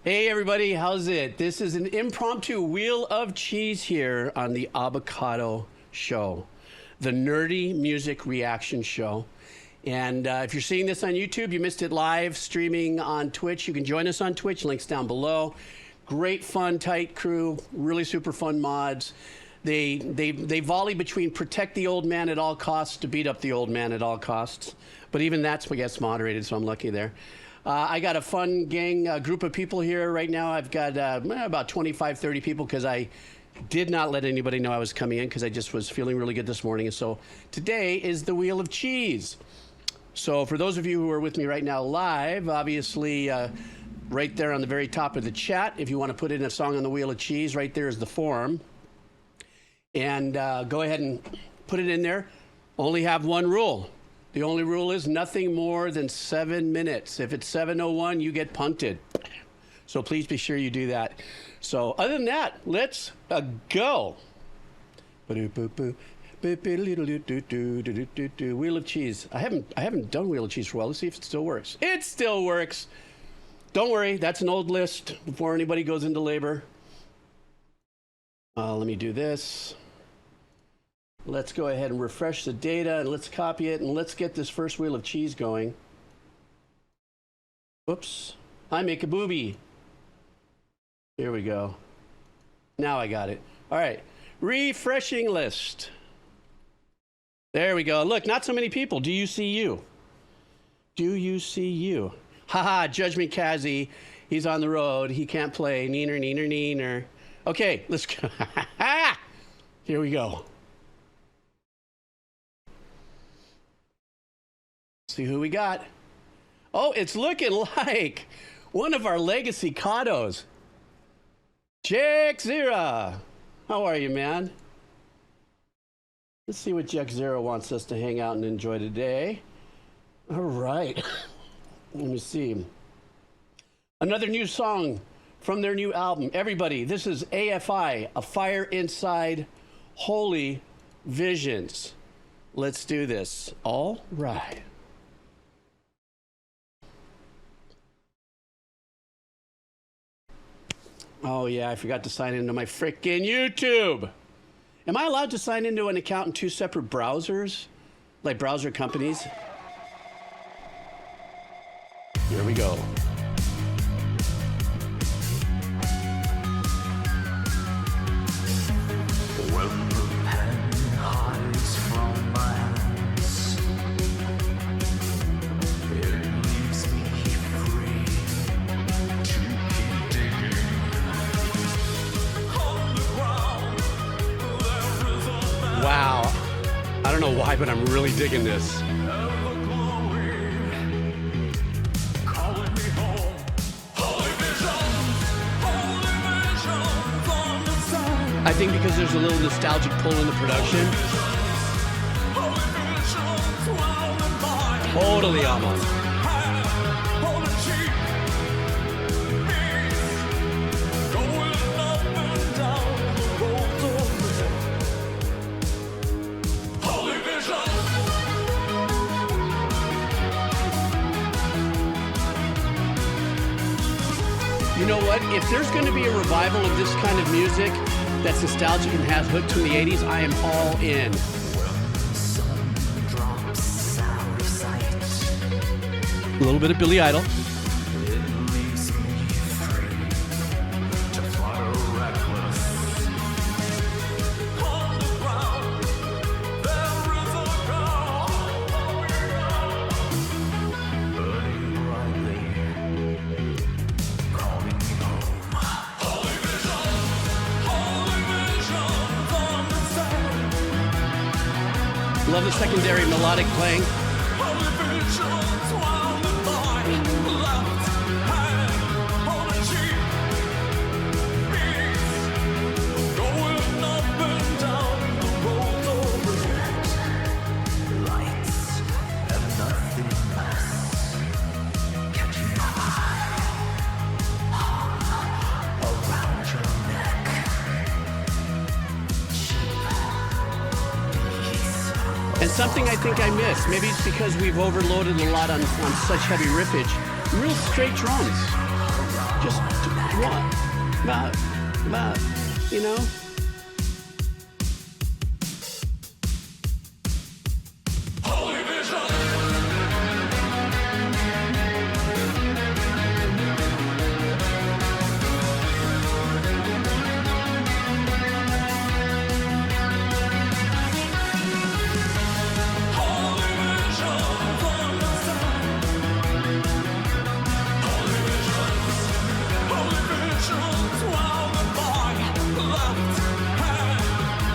Hey everybody, how's it? This is an impromptu Wheel of Cheese here on the Abbacado show, the nerdy music reaction show. And if you're seeing this on YouTube, you missed it live streaming on Twitch. You can join us on Twitch, links down below. Great fun, tight crew, really super fun mods. They volley between protect the old man at all costs to beat up the old man at all costs. But even that's what gets moderated, so I'm lucky there. I got a fun gang group of people here right now. I've got about 25, 30 people because I did not let anybody know I was coming in because I just was feeling really good this morning. And so today is the Wheel of Cheese. So for those of you who are with me right now live, obviously right there on the very top of the chat, if you want to put in a song on the Wheel of Cheese, right there is the form. And go ahead and put it in there. Only have one rule. The only rule is nothing more than 7 minutes. If it's 7:01, you get punted. So please be sure you do that. So other than that, let's go. Wheel of Cheese. I haven't done Wheel of Cheese for a while. Let's see if it still works. It still works. Don't worry, that's an old list before anybody goes into labor. Let me do this. Let's go ahead and refresh the data and let's copy it and let's get this first Wheel of Cheese going. Whoops. I make a booby. Here we go. Now I got it. All right. Refreshing list. There we go. Look, not so many people. Do you see you? Do you see you? Haha, Judgment Kazi. He's on the road. He can't play. Neener, neener, neener. Okay, let's go. Here we go. See who we got. Oh, it's looking like one of our legacy Kados. Jack Zera. How are you, man? Let's see what Jack Zera wants us to hang out and enjoy today. All right. Let me see. Another new song from their new album. Everybody, this is AFI, A Fire Inside Holy Visions. Let's do this. All right. Oh yeah, I forgot to sign into my frickin' YouTube. Am I allowed to sign into an account in 2 separate browsers? Like browser companies? Here we go. When the pen hides from my hands, it leaves me free to keep digging. On the ground, there is a man. Wow. I don't know why, but I'm really digging this. I think because there's a little nostalgic pull in the production. Totally almost. You know what? If there's going to be a revival of this kind of music that's nostalgic and has hooks from the 80s, I am all in. A little bit of Billy Idol. Love the secondary melodic playing. And something I think I missed, maybe it's because we've overloaded a lot on such heavy riffage, real straight drums. Just what? About, you know? Holy vision. Holy vision from the sun. Holy visions while the boy left hand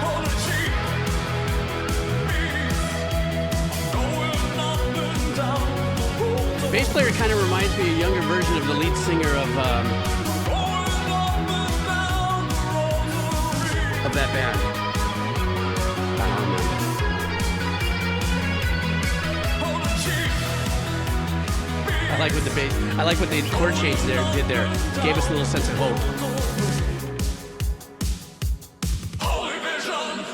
on a cheek. Going up and down the road. Bass player kind of reminds me of a younger version of the lead singer of Going up and down the rosary. that band. I don't remember. On a cheek. I like what the bass. I like what the chord change there did there. It gave us a little sense of hope. Holy vision.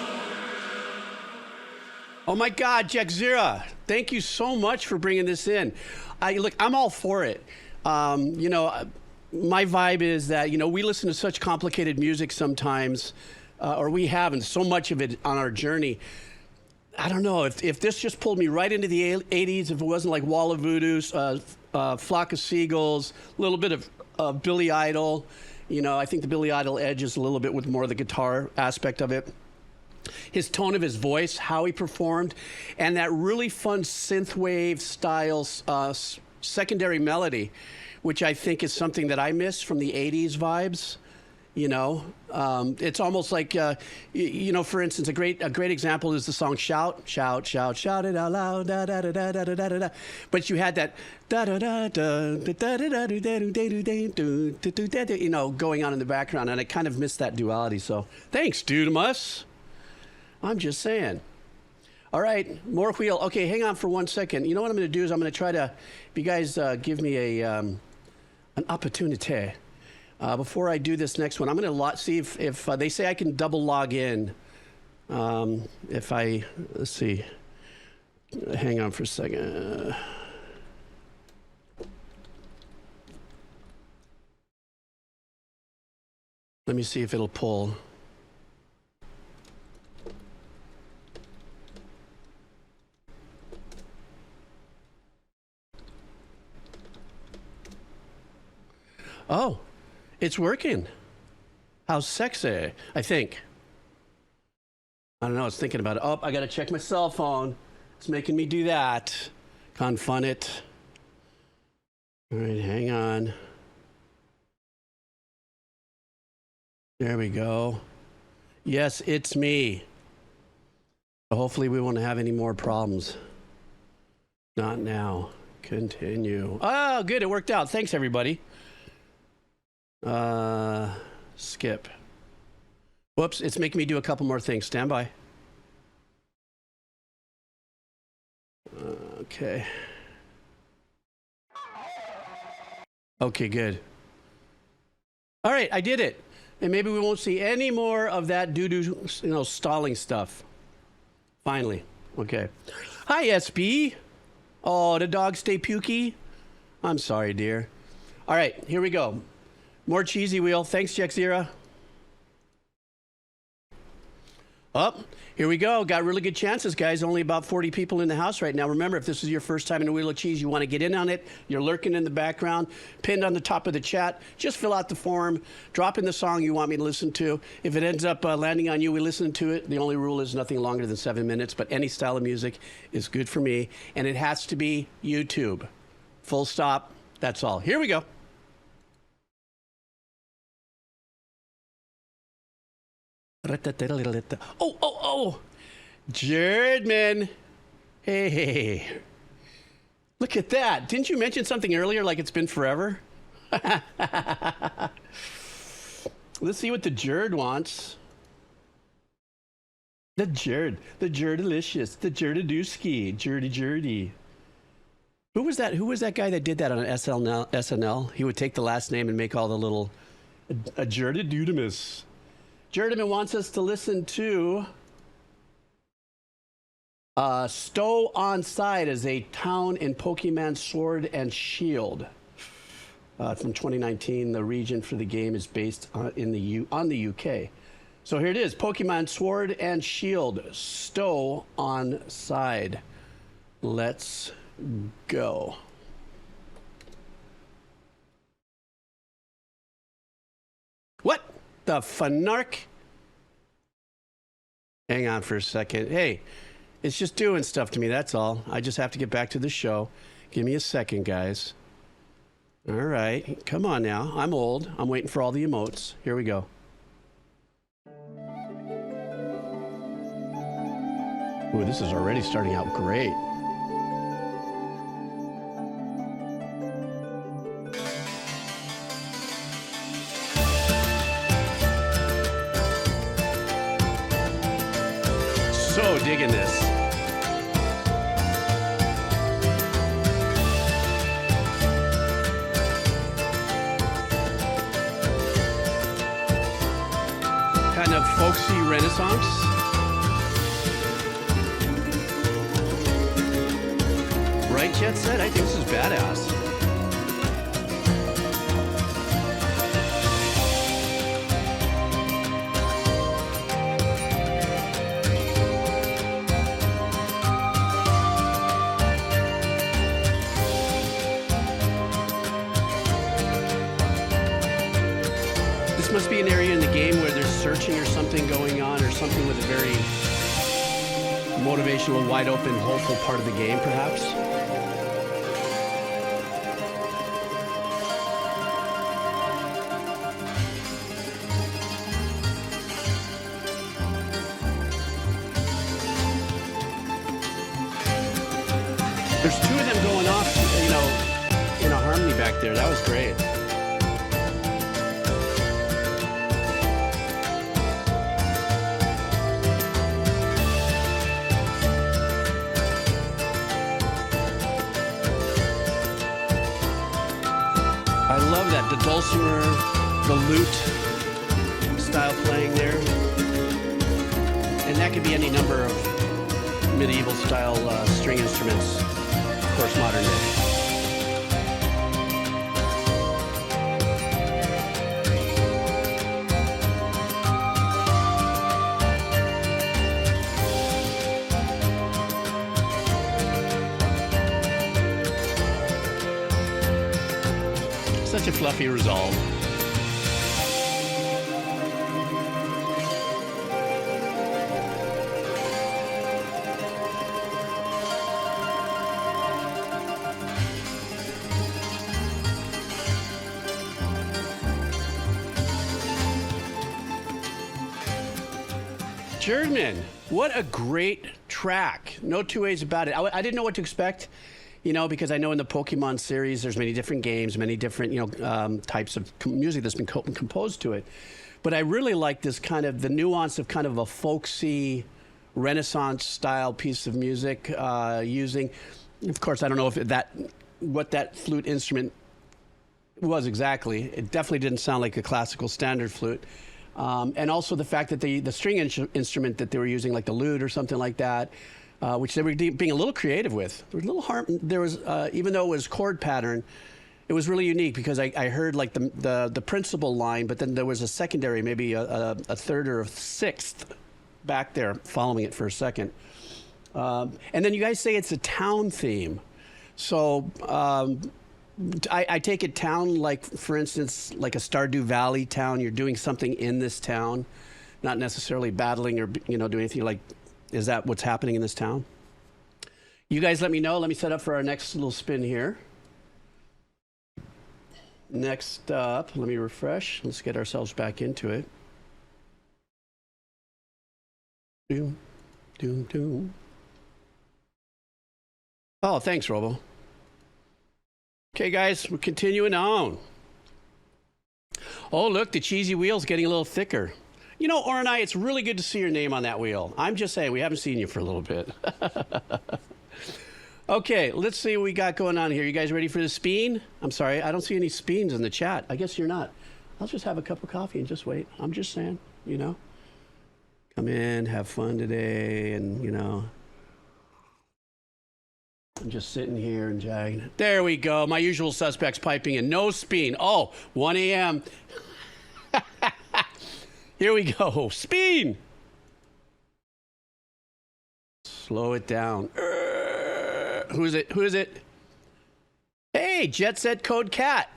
Oh my God, Jack Zira, thank you so much for bringing this in. I'm all for it. You know, my vibe is that, you know, we listen to such complicated music sometimes, or we haven't, so much of it on our journey. I don't know, if this just pulled me right into the 80s, if it wasn't like Wall of Voodoo, Flock of Seagulls, a little bit of Billy Idol. You know, I think the Billy Idol edge is a little bit with more of the guitar aspect of it. His tone of his voice, how he performed, and that really fun synthwave style secondary melody, which I think is something that I miss from the 80s vibes. You know, it's almost like, you know, for instance, a great example is the song "Shout, Shout, Shout, Shout It Out Loud," da da da da da da da da. But you had that da da da da da da da da da, you know, going on in the background, and I kind of missed that duality. So thanks, Dudamus. I'm just saying. All right, more wheel. Okay, hang on for 1 second. You know what I'm going to do is I'm going to try to, if you guys give me an opportunity. Before I do this next one, I'm going to see if they say I can double log in. Let's see. Hang on for a second. Let me see if it'll pull. Oh, it's working. How sexy, I think. I don't know, I was thinking about it. Oh, I gotta check my cell phone. It's making me do that. Confun it. All right, hang on. There we go. Yes, it's me. Hopefully we won't have any more problems. Not now. Continue. Oh, good, it worked out. Thanks, everybody. Skip. Whoops, it's making me do a couple more things. Stand by. Okay. Okay, good. All right, I did it. And maybe we won't see any more of that doo-doo, you know, stalling stuff. Finally. Okay. Hi, SB. Oh, the dog stay pukey? I'm sorry, dear. All right, here we go. More cheesy wheel. Thanks, Jexira. Up. Here we go. Got really good chances, guys. Only about 40 people in the house right now. Remember, if this is your first time in a Wheel of Cheese, you want to get in on it. You're lurking in the background, pinned on the top of the chat. Just fill out the form. Drop in the song you want me to listen to. If it ends up landing on you, we listen to it. The only rule is nothing longer than 7 minutes, but any style of music is good for me. And it has to be YouTube. Full stop. That's all. Here we go. Oh, Jerdman. Hey. Look at that. Didn't you mention something earlier like it's been forever? Let's see what the Jerd wants. The Jerdalicious, the Jerdadooski, Jerdy. Who was that guy that did that on SNL? He would take the last name and make all the little, a Jerdadoodamus. Jerdaman wants us to listen to Stow-On-Side as a town in Pokemon Sword and Shield. from 2019. The region for the game is based on the UK. So here it is: Pokemon Sword and Shield, Stow-On-Side. Let's go. What the Fanark? Hang on for a second. Hey, it's just doing stuff to me, that's all. I just have to get back to the show. Give me a second, guys. All right, come on now. I'm old. I'm waiting for all the emotes. Here we go. Ooh, this is already starting out great. So digging this. Kind of folksy Renaissance. Right, Jet Set? I think this is badass. This must be an area in the game where there's searching or something going on, or something with a very motivational, wide open, hopeful part of the game, perhaps. There's two of them going off, you know, in a harmony back there. That was great. I love that, the dulcimer, the lute style playing there. And that could be any number of medieval style string instruments, of course, modern day. Such a fluffy resolve. German, what a great track. No two ways about it. I didn't know what to expect, you know, because I know in the Pokemon series there's many different games, many different, you know, types of music that's been composed to it. But I really like this kind of, the nuance of kind of a folksy Renaissance style piece of music using, of course, I don't know if what that flute instrument was exactly. It definitely didn't sound like a classical standard flute. And also the fact that the string instrument that they were using, like the lute or something like that, which they were being a little creative with. There was a little harm. There was, even though it was chord pattern, it was really unique because I heard like the principal line, but then there was a secondary, maybe a third or a sixth back there following it for a second. And then you guys say it's a town theme. So I take it town, like, for instance, like a Stardew Valley town. You're doing something in this town, not necessarily battling or, you know, doing anything like, is that what's happening in this town? You guys let me know. Let me set up for our next little spin here. Next up, let me refresh. Let's get ourselves back into it. Doom, doom, doom. Oh, thanks, Robo. Okay, guys, we're continuing on. Oh, look, the cheesy wheel's getting a little thicker. You know, Oranai, it's really good to see your name on that wheel. I'm just saying, we haven't seen you for a little bit. Okay, let's see what we got going on here. You guys ready for the spin? I'm sorry, I don't see any spins in the chat. I guess you're not. I'll just have a cup of coffee and just wait. I'm just saying, you know. Come in, have fun today, and, you know. I'm just sitting here and jagging. There we go. My usual suspects piping in. No spin. Oh, 1 a.m. Here we go. Spin. Slow it down. Who is it? Who is it? Hey, Jet Set Code Cat.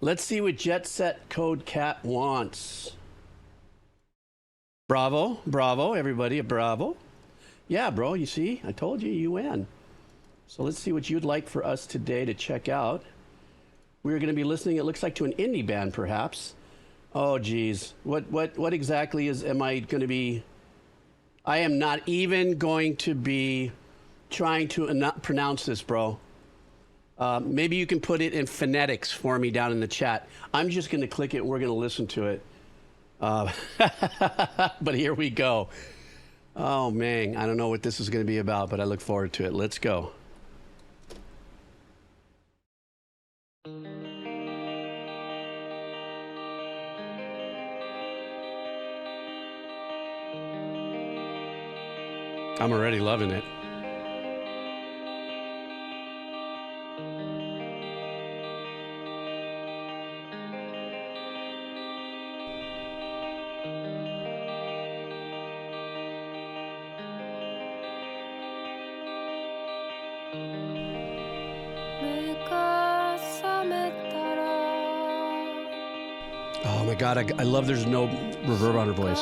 Let's see what Jet Set Code Cat wants. Bravo, bravo, everybody, a bravo. Yeah, bro, you see, I told you, you win. So let's see what you'd like for us today to check out. We're going to be listening, it looks like, to an indie band, perhaps. Oh, geez. What exactly am I going to be? I am not even going to be trying to pronounce this, bro. Maybe you can put it in phonetics for me down in the chat. I'm just going to click it and we're going to listen to it. But here we go. Oh, man. I don't know what this is going to be about, but I look forward to it. Let's go. I'm already loving it. Oh my God, I love there's no reverb on her voice.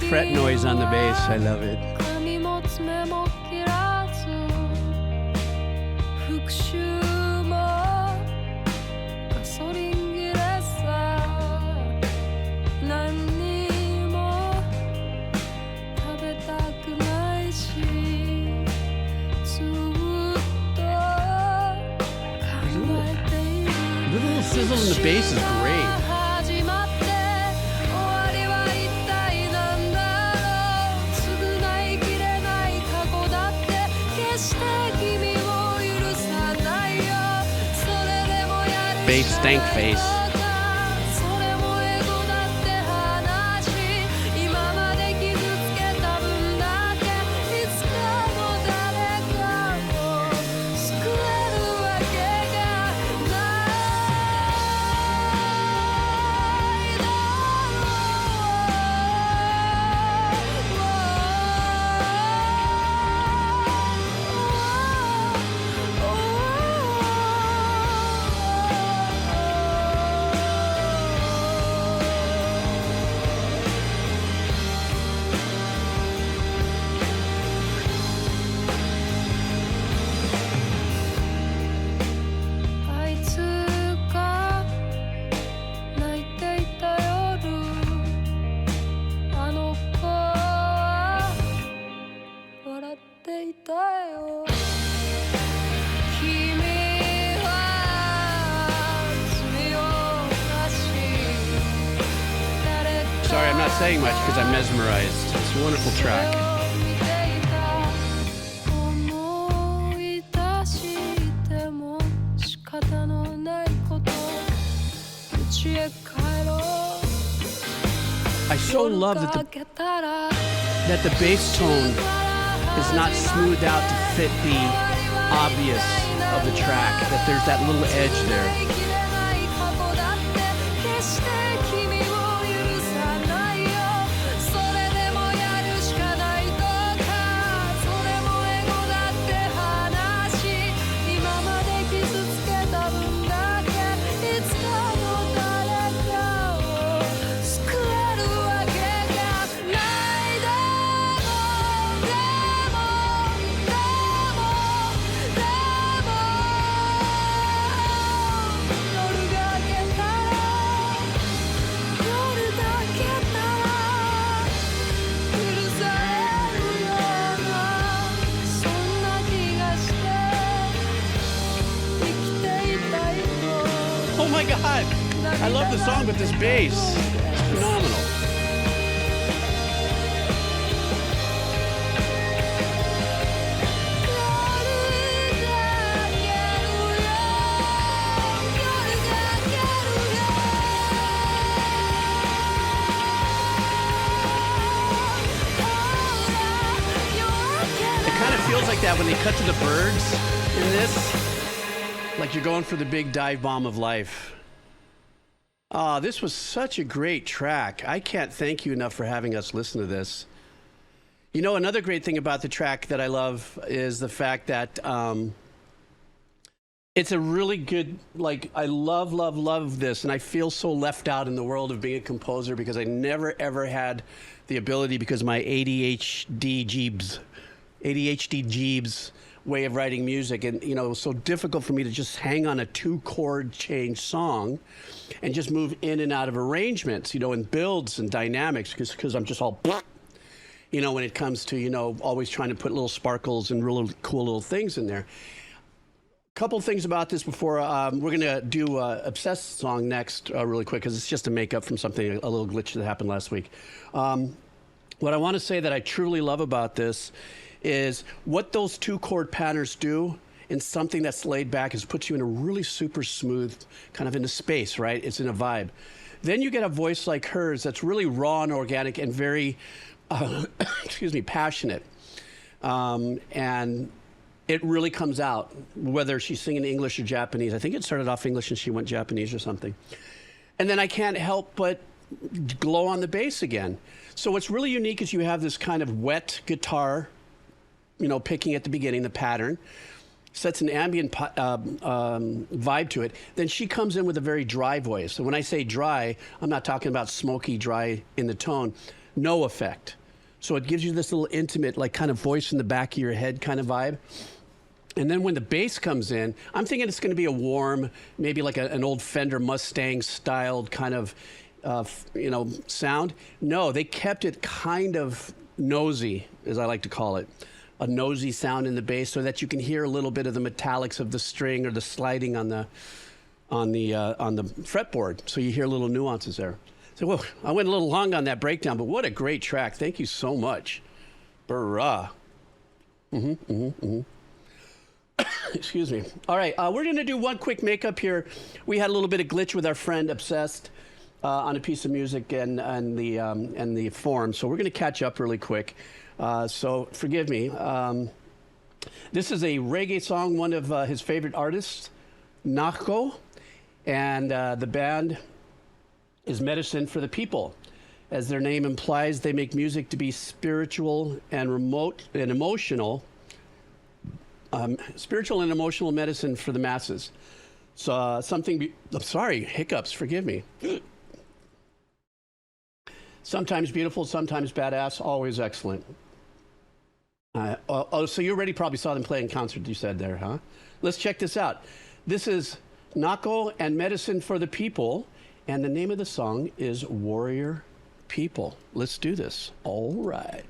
Fret noise on the bass, I love it. The little sizzle in the bass is great. Babe stank face. Sorry, I'm not saying much because I'm mesmerized. It's a wonderful track. I so love that the bass tone is not smoothed out to fit the obvious of the track, that there's that little edge there. my God. I love the song, but this bass, it's phenomenal. It kind of feels like that when they cut to the birds in this, like you're going for the big dive bomb of life. Oh, this was such a great track. I can't thank you enough for having us listen to this. You know, another great thing about the track that I love is the fact that it's a really good, like, I love this, and I feel so left out in the world of being a composer because I never, ever had the ability because of my ADHD jeebs way of writing music. And, you know, it was so difficult for me to just hang on a 2-chord change song and just move in and out of arrangements, you know, and builds and dynamics because I'm just all, you know, when it comes to, you know, always trying to put little sparkles and really cool little things in there. Couple things about this before we're gonna do Obsessed song next really quick because it's just a makeup from something, a little glitch that happened last week. What I want to say that I truly love about this is what those 2-chord patterns do in something that's laid back is puts you in a really super smooth kind of into space, right? It's in a vibe. Then you get a voice like hers that's really raw and organic and very, excuse me, passionate. And it really comes out, whether she's singing English or Japanese. I think it started off English and she went Japanese or something. And then I can't help but glow on the bass again. So what's really unique is you have this kind of wet guitar, you know, picking at the beginning, the pattern, sets an ambient vibe to it. Then she comes in with a very dry voice. So when I say dry, I'm not talking about smoky, dry in the tone, no effect. So it gives you this little intimate, like kind of voice in the back of your head kind of vibe. And then when the bass comes in, I'm thinking it's going to be a warm, maybe like an old Fender Mustang styled kind of, you know, sound. No, they kept it kind of nosy, as I like to call it. A nosy sound in the bass so that you can hear a little bit of the metallics of the string or the sliding on the fretboard. So you hear little nuances there. So, whoa, I went a little long on that breakdown, but what a great track. Thank you so much. Brah. Excuse me. All right, we're going to do one quick makeup here. We had a little bit of glitch with our friend Obsessed on a piece of music and the form, so we're going to catch up really quick. So forgive me. This is a reggae song, one of his favorite artists, Nahko, and the band is Medicine for the People. As their name implies, they make music to be spiritual and remote and emotional. Spiritual and emotional medicine for the masses. So I'm sorry, hiccups, forgive me. Sometimes beautiful, sometimes badass, always excellent. So you already probably saw them play in concert, you said there, huh? Let's check this out. This is Nahko and Medicine for the People, and the name of the song is Warrior People. Let's do this. All right.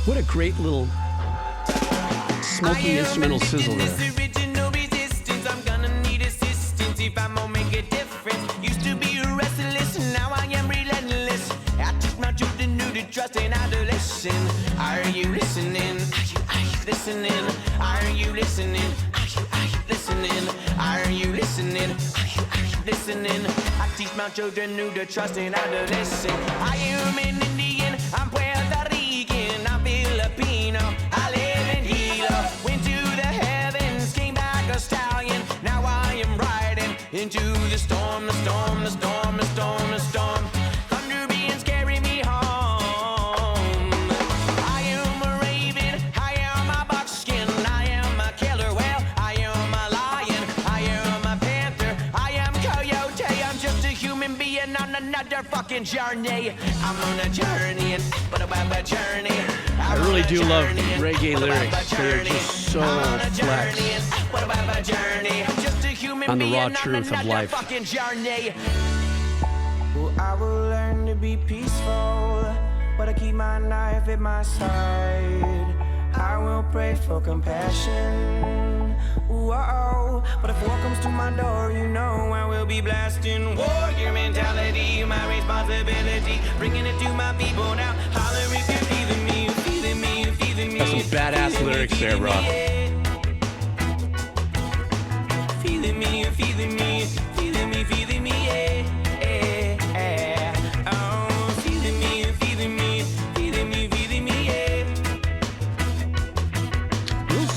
What a great little smoky instrumental sizzle there. Original resistance, I'm gonna need assistance if I'm gonna make a difference. Used to be restless, now I am relentless. I took my children new to trust in adolescent. Are you listening? Are you listening? Are you listening? Are you listening? Are you listening? Are you listening? I teach my children new to trust in adolescent. I am an Indian, I'm Puerto Rican, I'm Filipino, I live in Hilo. Went to the heavens, came back a stallion. Now I am riding into the storm, the storm, the storm, the storm, the storm. Thunder beings carry me home. I am a raven, I am a buckskin, I am a killer whale, I am a lion, I am a panther, I am coyote. I'm just a human being on another fucking fucking journey. I'm on a journey, and what about a journey? I really do love reggae lyrics. They're just so flex on the raw truth of life. Well, I will learn to be peaceful, but I keep my knife at my side. I will pray for compassion. Whoa, but if war comes to my door, you know I will be blasting. Warrior mentality, my responsibility, bringing it to my people now. Holler if you're feeling me, feeling me, feeling me. That's some badass lyrics there, bro. Feeling me, feeling me, feeling me, feeling me, yeah.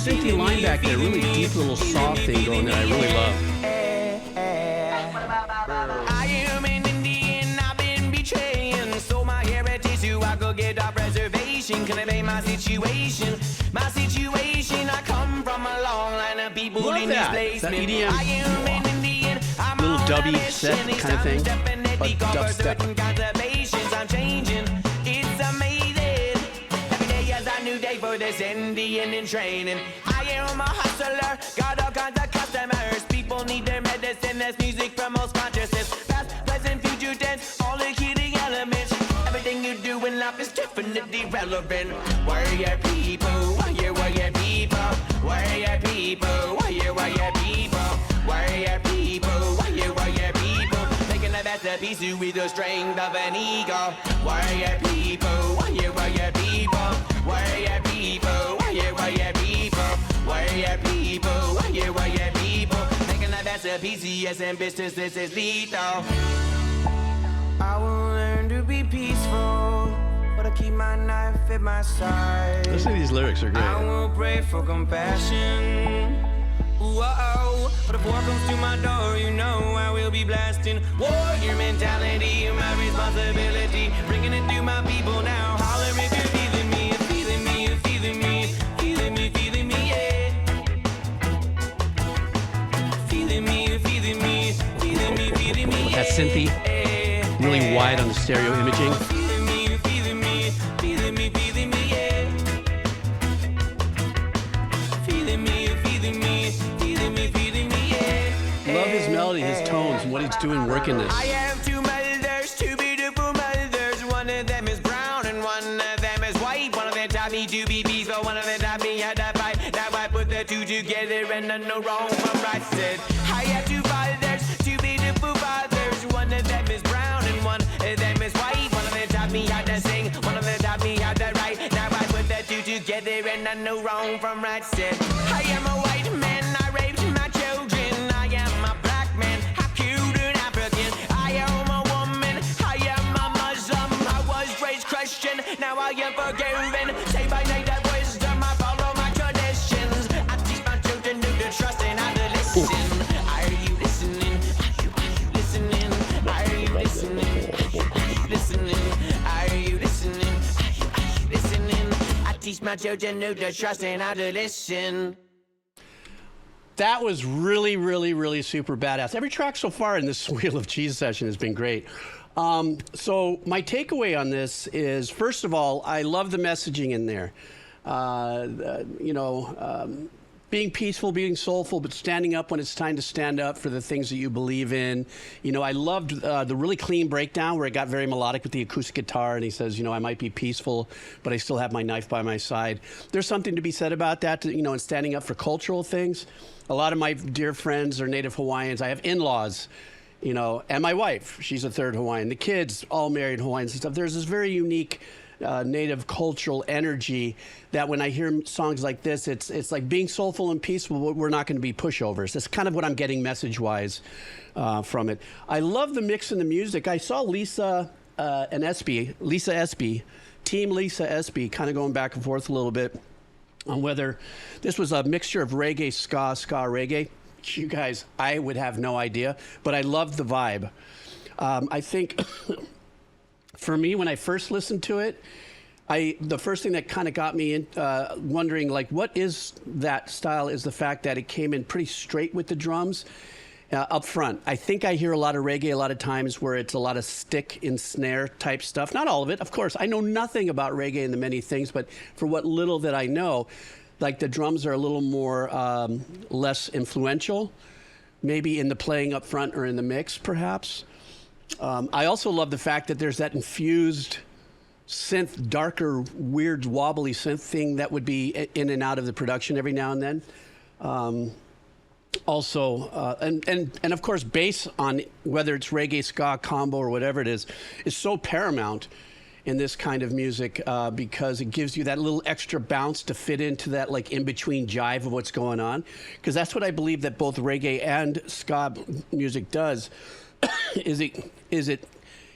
Synthy line back there, really deep little soft thing going that I really love. I am an Indian, I've been betraying, so my heritage so I could get a preservation. Can I be my situation? My situation, I come from a long line of people Love in that. this place. That EDM, I am an Indian, I'm little on dubby a mission. set kind of thing, but dubstep. I'm changing, it's amazing. Every day is a new day for this Indian in training. I am a hustler, got all kinds of customers. People need their medicine, there's music promotes consciousness. Past, present, future tense, all the healing elements. Everything you do in life is definitely relevant. Warrior people, warrior people, warrior people, warrior people, warrior people, warrior people. Making a masterpiece with the strength of an eagle. Warrior people, warrior people, warrior people, warrior people, warrior people, warrior people. Making a masterpiece, yes, and business, this is lethal. I will learn to be peaceful, but I keep my knife at my side. Listen to these lyrics, are great. I will pray for compassion. Whoa, but if war comes to my door, you know I will be blasting. Warrior mentality, my responsibility, bringing it to my people now. Holler if you're feeling me, feeling me, feeling me, feeling me, feeling me, yeah. Feeling me, feeling me, feeling me, feeling me, yeah. That synthy, really wide on the stereo imaging. Feeling me, feeling me, feeling me, feeling me, yeah. Feeling me, feeling me, feeling me, feeling me, yeah. Love his melody, his tones, and what he's doing working this. I have two mothers, two beautiful mothers. One of them is brown and one of them is white. One of them taught me to be peaceful, one of them taught me how to fight. Now I put the two together and I know wrong from right. Said I have two fathers, two beautiful fathers. One of them is brown and one of them is white. One of them taught me how to sing, one of them taught me how to write. Now I put the two together and I know wrong from right. Said I am a white man, I raped my children. I am a black man, I killed an African. I am a woman, I am a Muslim. I was raised Christian, now I am forgiven. Say by night that wisdom, I follow my traditions. I teach my children to trust and how to listen. Are you listening? Are you listening? Are you listening? Are you listening? Are you listening? Are you listening? I teach my children to trust and how to listen. That was really, really, really super badass. Every track so far in this Wheel of Cheese session has been great. So my takeaway on this is, first of all, I love the messaging in there. Being peaceful, being soulful, but standing up when it's time to stand up for the things that you believe in. You know, I loved the really clean breakdown where it got very melodic with the acoustic guitar, and he says, you know, I might be peaceful, but I still have my knife by my side. There's something to be said about that, you know, and standing up for cultural things. A lot of my dear friends are Native Hawaiians. I have in-laws, you know, and my wife, she's a third Hawaiian. The kids, all married Hawaiians and stuff. There's this very unique Native cultural energy that when I hear songs like this, it's like being soulful and peaceful, but we're not going to be pushovers. That's kind of what I'm getting message-wise from it. I love the mix in the music. I saw Lisa Espy, Team Lisa Espy, kind of going back and forth a little bit on whether this was a mixture of reggae, ska reggae. You guys, I would have no idea, but I loved the vibe. I think for me, when I first listened to it, the first thing that kind of got me in, wondering, like, what is that style, is the fact that it came in pretty straight with the drums. up front. I think I hear a lot of reggae a lot of times where it's a lot of stick and snare type stuff. Not all of it, of course. I know nothing about reggae and the many things, but for what little that I know, like the drums are a little more less influential, maybe in the playing up front or in the mix, perhaps. I also love the fact that there's that infused synth, darker, weird, wobbly synth thing that would be in and out of the production every now and then. And of course, bass on whether it's reggae, ska, combo, or whatever it is so paramount in this kind of music because it gives you that little extra bounce to fit into that like in-between jive of what's going on. Because that's what I believe that both reggae and ska music does, is it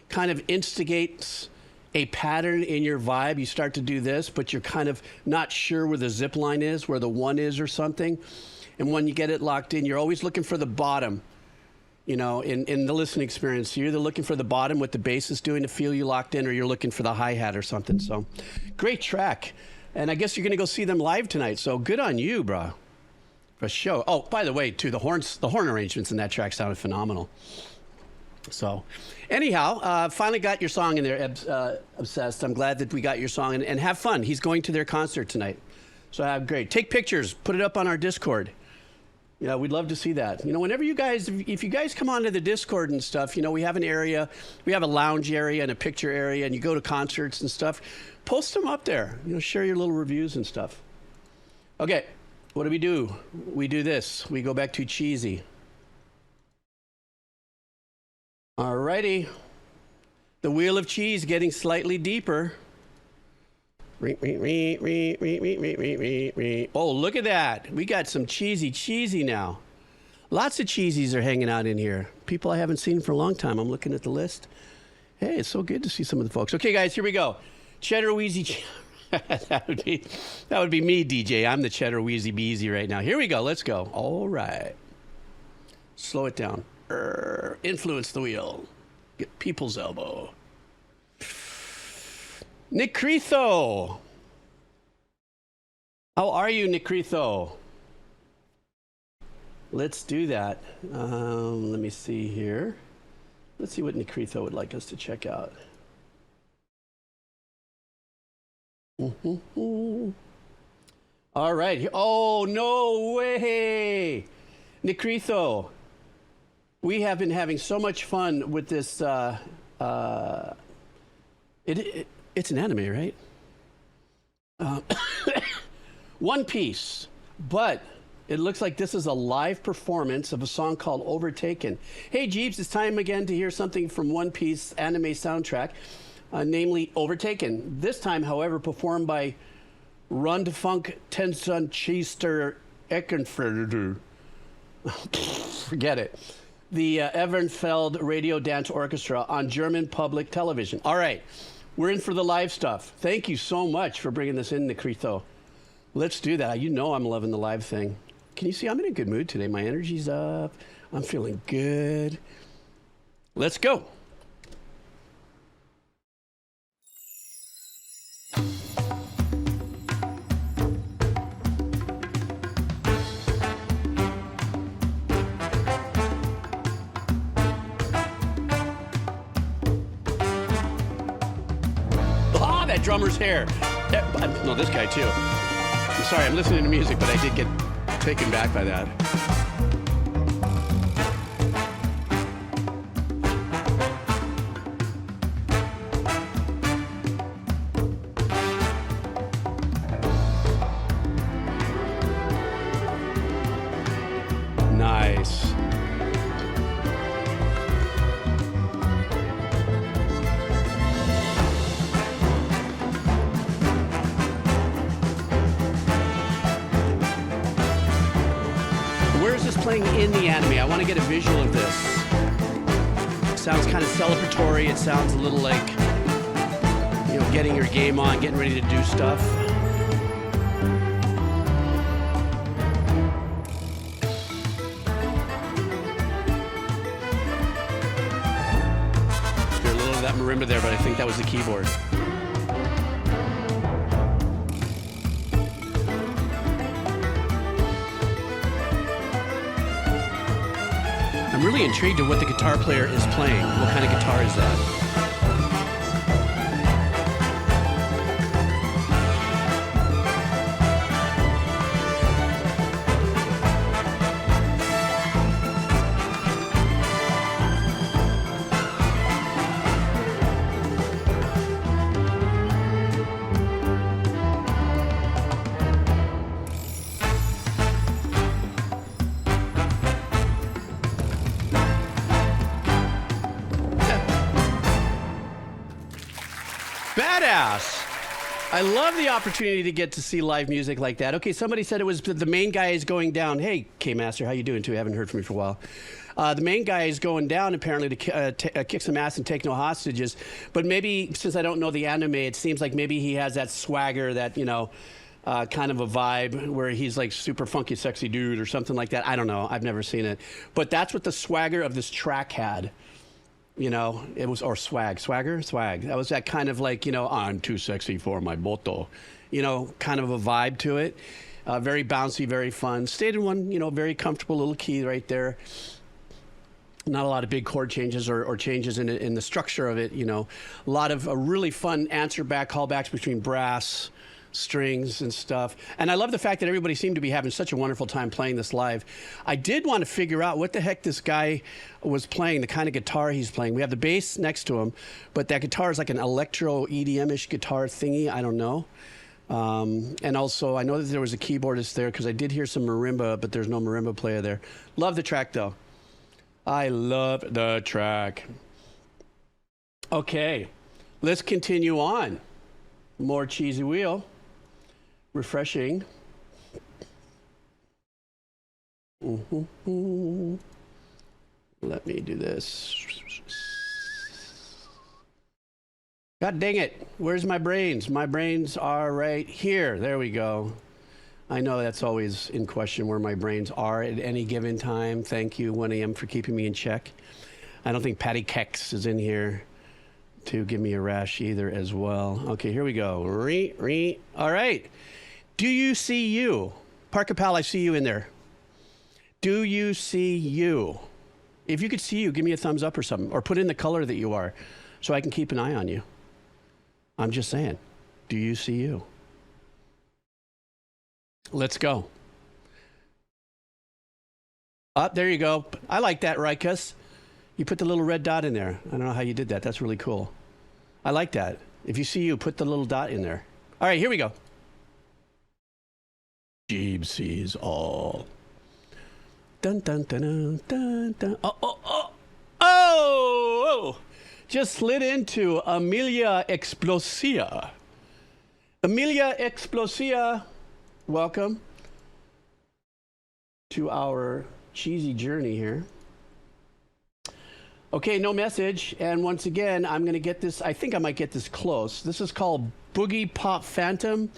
kind of instigates a pattern in your vibe. You start to do this, but you're kind of not sure where the zip line is, where the one is or something. And when you get it locked in, you're always looking for the bottom. You know, in the listening experience, you're either looking for the bottom, what the bass is doing to feel you locked in, or you're looking for the hi-hat or something. So, great track. And I guess you're going to go see them live tonight. So, good on you, bro. For sure. Oh, by the way, too, the horn arrangements in that track sounded phenomenal. So, anyhow, finally got your song in there, Obsessed. I'm glad that we got your song. And have fun. He's going to their concert tonight. So, great. Take pictures. Put it up on our Discord. Yeah, we'd love to see that. You know, whenever you guys, if you guys come onto the Discord and stuff, you know, we have an area, we have a lounge area and a picture area, and you go to concerts and stuff, post them up there. You know, share your little reviews and stuff. Okay, what do? We do this. We go back to cheesy. Alrighty. The wheel of cheese getting slightly deeper. Oh, look at that. We got some cheesy now. Lots of cheesies are hanging out in here. People I haven't seen for a long time. I'm looking at the list. Hey, it's so good to see some of the folks. Okay, guys, here we go. Cheddar Wheezy. that would be me, DJ. I'm the Cheddar Wheezy Beezy right now. Here we go. Let's go. All right. Slow it down. Influence the wheel. Get people's elbow. Nikritho. How are you, Nikritho? Let's do that. Let me see here. Let's see what Nikritho would like us to check out. All right. Oh, no way. Nikritho, we have been having so much fun with this. It's an anime, right? One Piece, but it looks like this is a live performance of a song called Overtaken. Hey, Jeeps, it's time again to hear something from One Piece anime soundtrack, namely Overtaken. This time, however, performed by Rundfunk Tensun Chester Eckenfelder. Forget it. The Evernfeld Radio Dance Orchestra on German public television. All right. We're in for the live stuff. Thank you so much for bringing this in, Nikritho. Let's do that. You know I'm loving the live thing. Can you see I'm in a good mood today? My energy's up. I'm feeling good. Let's go. Drummer's hair. No, this guy too. I'm sorry, I'm listening to music, but I did get taken back by that. Nice. Playing in the anime. I want to get a visual of this. It sounds kind of celebratory. It sounds a little like, you know, getting your game on, getting ready to do stuff. Hear a little of that marimba there, but I think that was the keyboard. I'm really intrigued at what the guitar player is playing. What kind of guitar is that? Badass. I love the opportunity to get to see live music like that. Okay, somebody said it was the main guy is going down. Hey, K-Master, how you doing too? I haven't heard from you for a while. The main guy is going down apparently to kick some ass and take no hostages. But maybe, since I don't know the anime, it seems like maybe he has that swagger, that, you know, kind of a vibe where he's like super funky, sexy dude or something like that. I don't know. I've never seen it. But that's what the swagger of this track had. You know, it was, or swag. That was that kind of like, you know, I'm too sexy for my boto. You know, kind of a vibe to it. Very bouncy, very fun. Stayed in one, you know, very comfortable little key right there. Not a lot of big chord changes or changes in the structure of it, you know. A lot of really fun answer back, callbacks between brass, strings and stuff. And I love the fact that everybody seemed to be having such a wonderful time playing this live. I did want to figure out what the heck this guy was playing, the kind of guitar he's playing. We have the bass next to him, but that guitar is like an electro EDM-ish guitar thingy. I don't know. And also, I know that there was a keyboardist there because I did hear some marimba, but there's no marimba player there. Love the track, though. I love the track. Okay, let's continue on. More cheesy wheel. Refreshing. Let me do this. God dang it. Where's my brains? My brains are right here. There we go. I know that's always in question where my brains are at any given time. Thank you, 1 a.m., for keeping me in check. I don't think Patty Kex is in here to give me a rash either as well. Okay, here we go. All right. Do you see you? Parker Pal, I see you in there. Do you see you? If you could see you, give me a thumbs up or something, or put in the color that you are so I can keep an eye on you. I'm just saying, do you see you? Let's go. There you go. I like that, Rikus. You put the little red dot in there. I don't know how you did that. That's really cool. I like that. If you see you, put the little dot in there. All right, here we go. Jeeb sees all. Dun, dun, dun, dun, dun, dun. Oh! Just slid into Amelia Explosia. Amelia Explosia, welcome to our cheesy journey here. Okay, no message. And once again, I'm going to get this. I think I might get this close. This is called Boogiepop Phantom,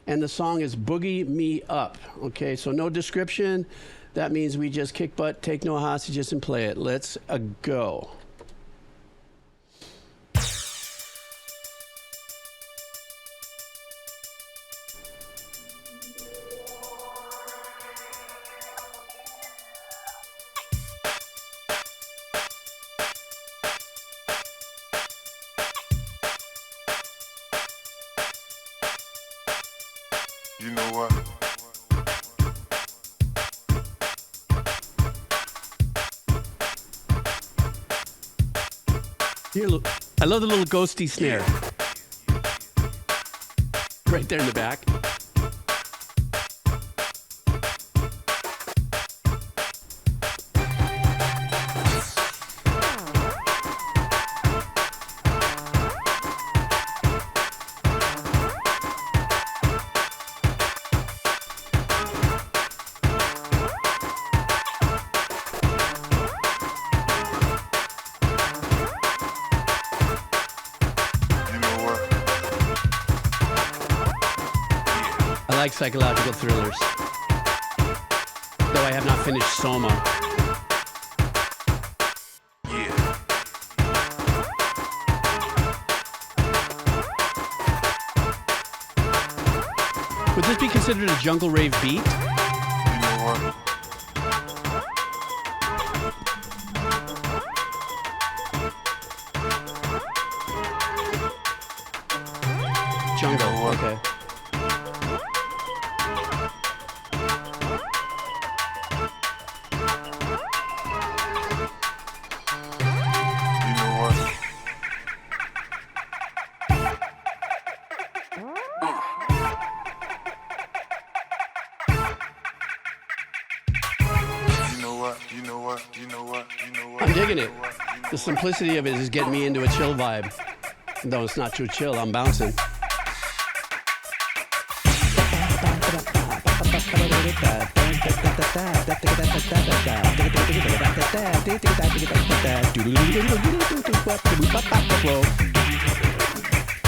and the song is Boogie Me Up. Okay, so no description. That means we just kick butt, take no hostages, and play it. Let's go. You know what? Here, look. I love the little ghosty snare. Right there in the back. I like psychological thrillers, though I have not finished Soma. Would this be considered a jungle rave beat? You know what? jungle. Okay. I'm digging it. The simplicity of it is getting me into a chill vibe. Though it's not too chill, I'm bouncing.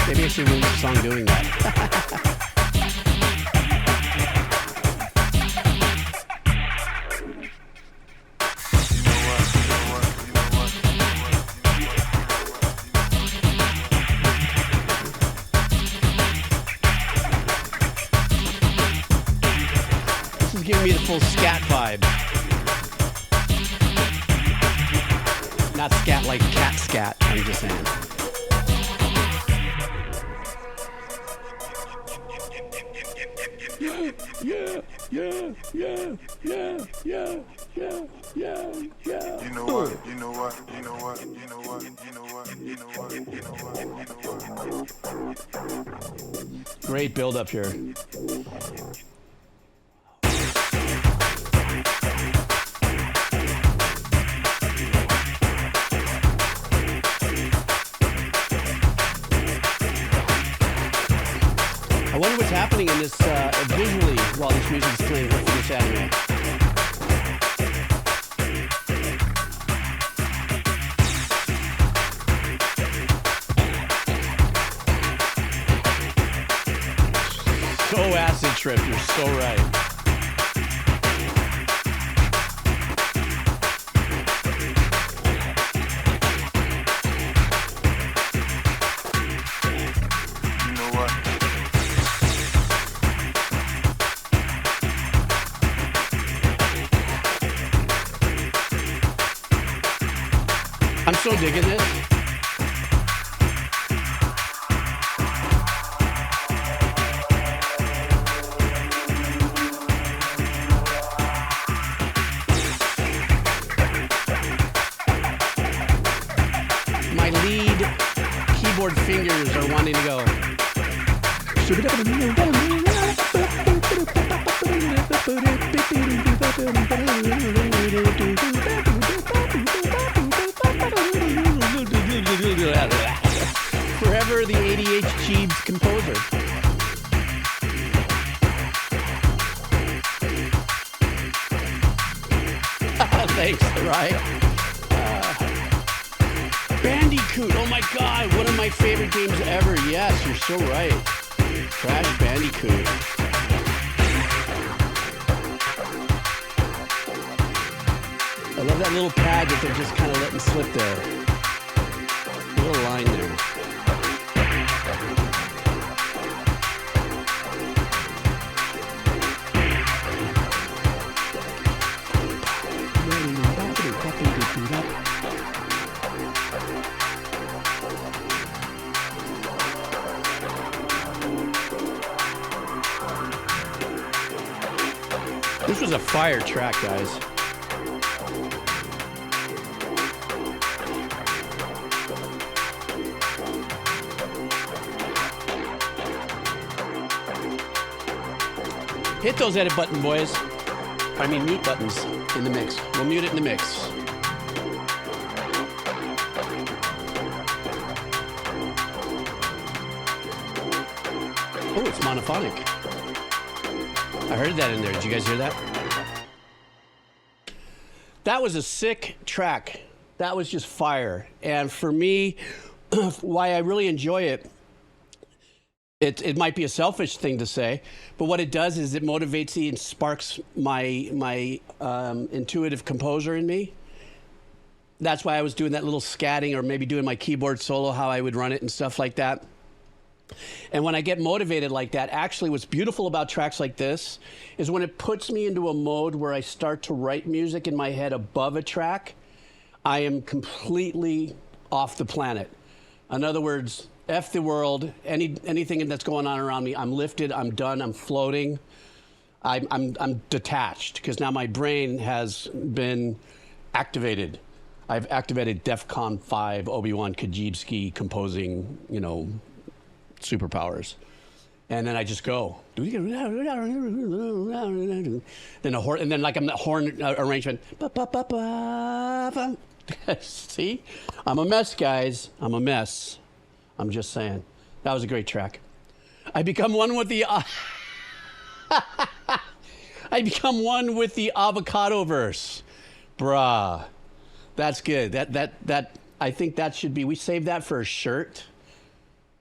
Maybe I should release a song doing that. Giving me the full scat vibe. Not scat like cat scat, I'm just saying. Yeah. You know what? Great build up here. I wonder what's happening in this visually while this music is playing for this anime. So acid trip, you're so right. I'm so digging this. My lead keyboard fingers are wanting to go. Forever the ADHD composer. Thanks, right? Bandicoot, oh my God, one of my favorite games ever. Yes, you're so right. Crash Bandicoot. I love that little pad that they're just kind of letting slip there. A little line there. This was a fire track, guys. Hit those edit button, boys. I mean mute buttons in the mix. We'll mute it in the mix. Oh, it's monophonic. I heard that in there. Did you guys hear that? That was a sick track. That was just fire. And for me, why I really enjoy it, it might be a selfish thing to say, but what it does is it motivates me and sparks my intuitive composer in me. That's why I was doing that little scatting or maybe doing my keyboard solo, how I would run it and stuff like that. And when I get motivated like that, actually what's beautiful about tracks like this is when it puts me into a mode where I start to write music in my head above a track, I am completely off the planet. In other words, F the world, anything that's going on around me. I'm lifted, I'm done, I'm floating. I'm detached because now my brain has been activated. I've activated DEFCON 5 Obi-Wan Kajibski composing, you know, superpowers. And then I just go. Then a horn, and then like I'm the horn arrangement. See? I'm a mess, guys. I'm a mess. I'm just saying. That was a great track. I become one with the I become one with the Abbacado verse. Bruh. That's good. That I think that should be, we save that for a shirt.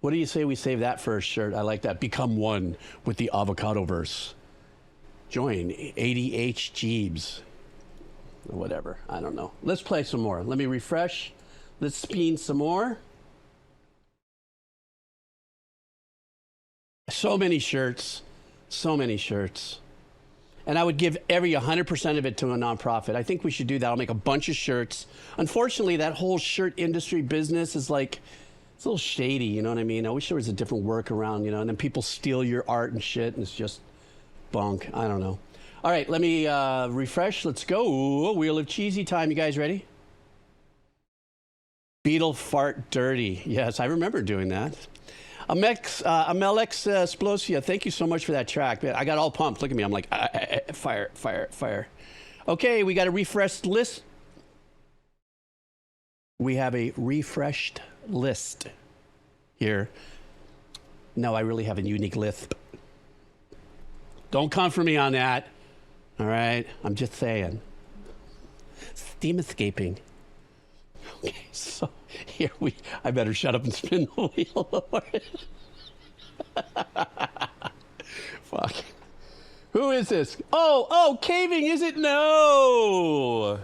What do you say we save that for a shirt? I like that. Become one with the Abbacado verse. Join 80H Jeebs. Or whatever. I don't know. Let's play some more. Let me refresh. Let's spin some more. So many shirts. So many shirts. And I would give every 100% of it to a nonprofit. I think we should do that. I'll make a bunch of shirts. Unfortunately, that whole shirt industry business is like, it's a little shady, you know what I mean? I wish there was a different workaround, you know, and then people steal your art and shit, and it's just bunk. I don't know. All right, let me refresh. Let's go. Wheel of Cheesy time. You guys ready? Beetle fart dirty. Yes, I remember doing that. Amelix Splosia, thank you so much for that track. Man, I got all pumped. Look at me. I'm like, fire, fire, fire. Okay, we got a refreshed list. We have a refreshed list here. No, I really have a unique lisp. Don't come for me on that. All right? I'm just saying. Steam escaping. Okay, so here I better shut up and spin the wheel. Fuck. Who is this? Oh, caving, is it? No.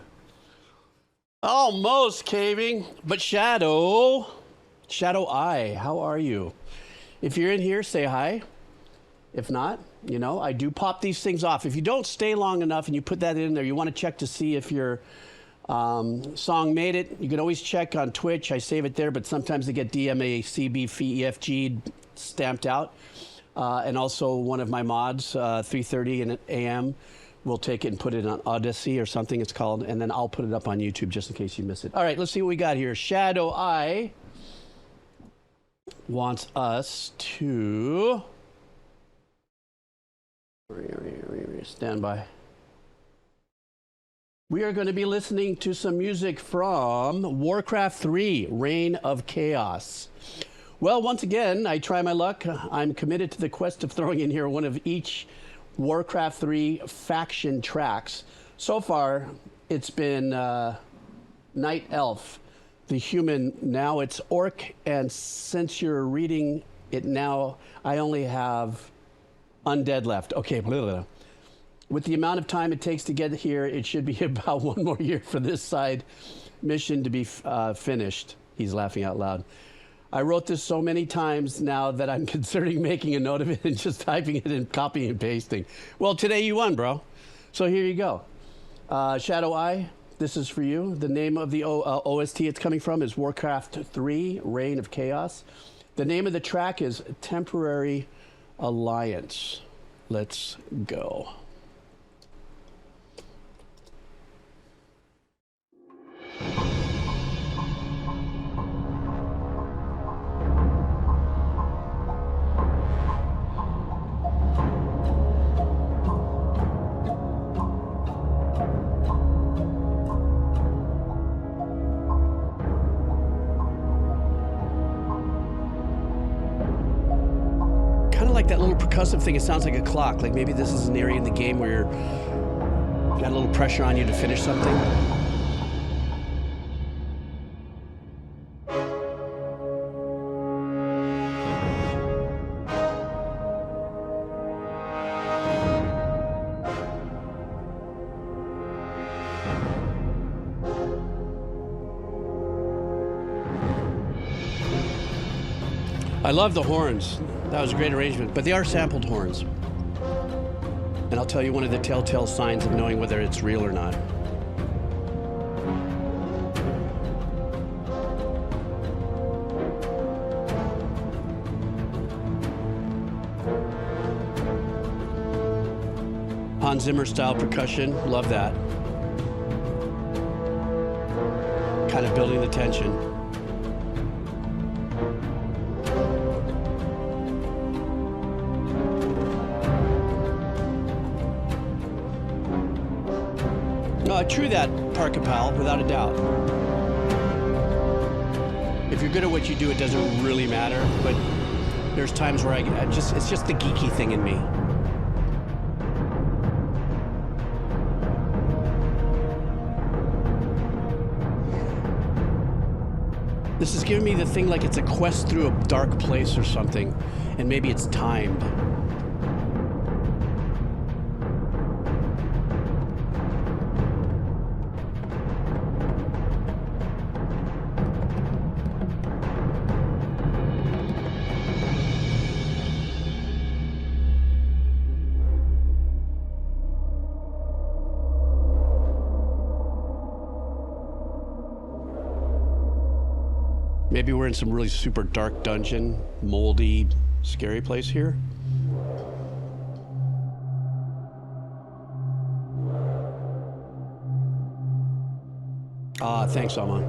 Almost caving, but Shadow Eye, how are you? If you're in here, say hi. If not, you know, I do pop these things off. If you don't stay long enough and you put that in there, you want to check to see if your song made it. You can always check on Twitch. I save it there, but sometimes they get DMA, CB, FEFG stamped out. And also one of my mods, 3:30 a.m., will take it and put it on Odyssey or something it's called, and then I'll put it up on YouTube just in case you miss it. All right, let's see what we got here. Shadow Eye wants us to stand by. We are going to be listening to some music from Warcraft 3, Reign of Chaos. Well, once again, I try my luck. I'm committed to the quest of throwing in here one of each Warcraft 3 faction tracks. So far, it's been Night Elf, the human. Now it's Orc, and since you're reading it now, I only have Undead left. Okay, blah, blah, blah. With the amount of time it takes to get here, it should be about one more year for this side mission to be finished. He's laughing out loud. I wrote this so many times now that I'm considering making a note of it and just typing it and copying and pasting. Well, today you won, bro. So here you go. Shadow Eye, this is for you. The name of the OST it's coming from is Warcraft 3, Reign of Chaos. The name of the track is Temporary Alliance. Let's go. Like that little percussive thing, it sounds like a clock. Like maybe this is an area in the game where you're got a little pressure on you to finish something. I love the horns. That was a great arrangement, but they are sampled horns. And I'll tell you one of the telltale signs of knowing whether it's real or not. Hans Zimmer style percussion, love that. Kind of building the tension. True that, Parker-Pal, without a doubt. If you're good at what you do, it doesn't really matter, but there's times where it's just the geeky thing in me. This is giving me the thing like it's a quest through a dark place or something, and maybe it's timed. Maybe we're in some really super dark dungeon, moldy, scary place here. Thanks, Alma.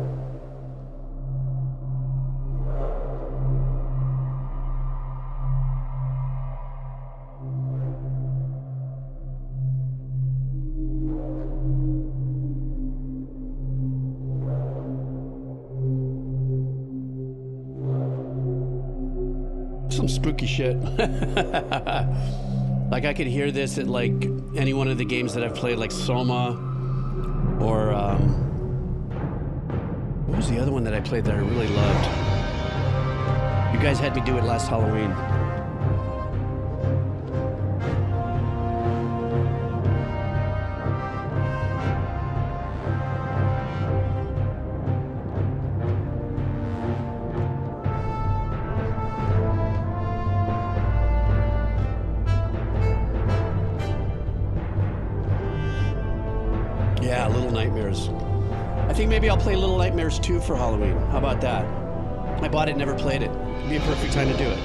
Some spooky shit. Like I could hear this at like any one of the games that I've played, like Soma, or what was the other one that I played that I really loved? You guys had me do it last Halloween. Yeah, Little Nightmares. I think maybe I'll play Little Nightmares 2 for Halloween. How about that? I bought it, never played it. It'd be a perfect time to do it.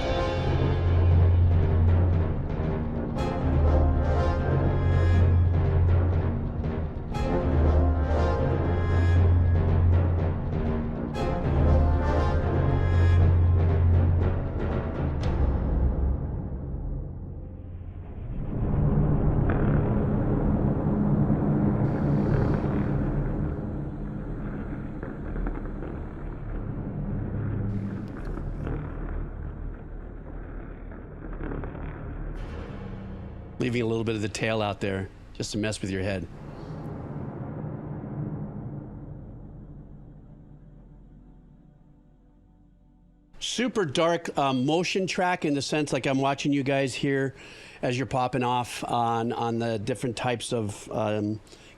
Leaving a little bit of the tail out there just to mess with your head. Super dark motion track in the sense like I'm watching you guys here as you're popping off on the different types of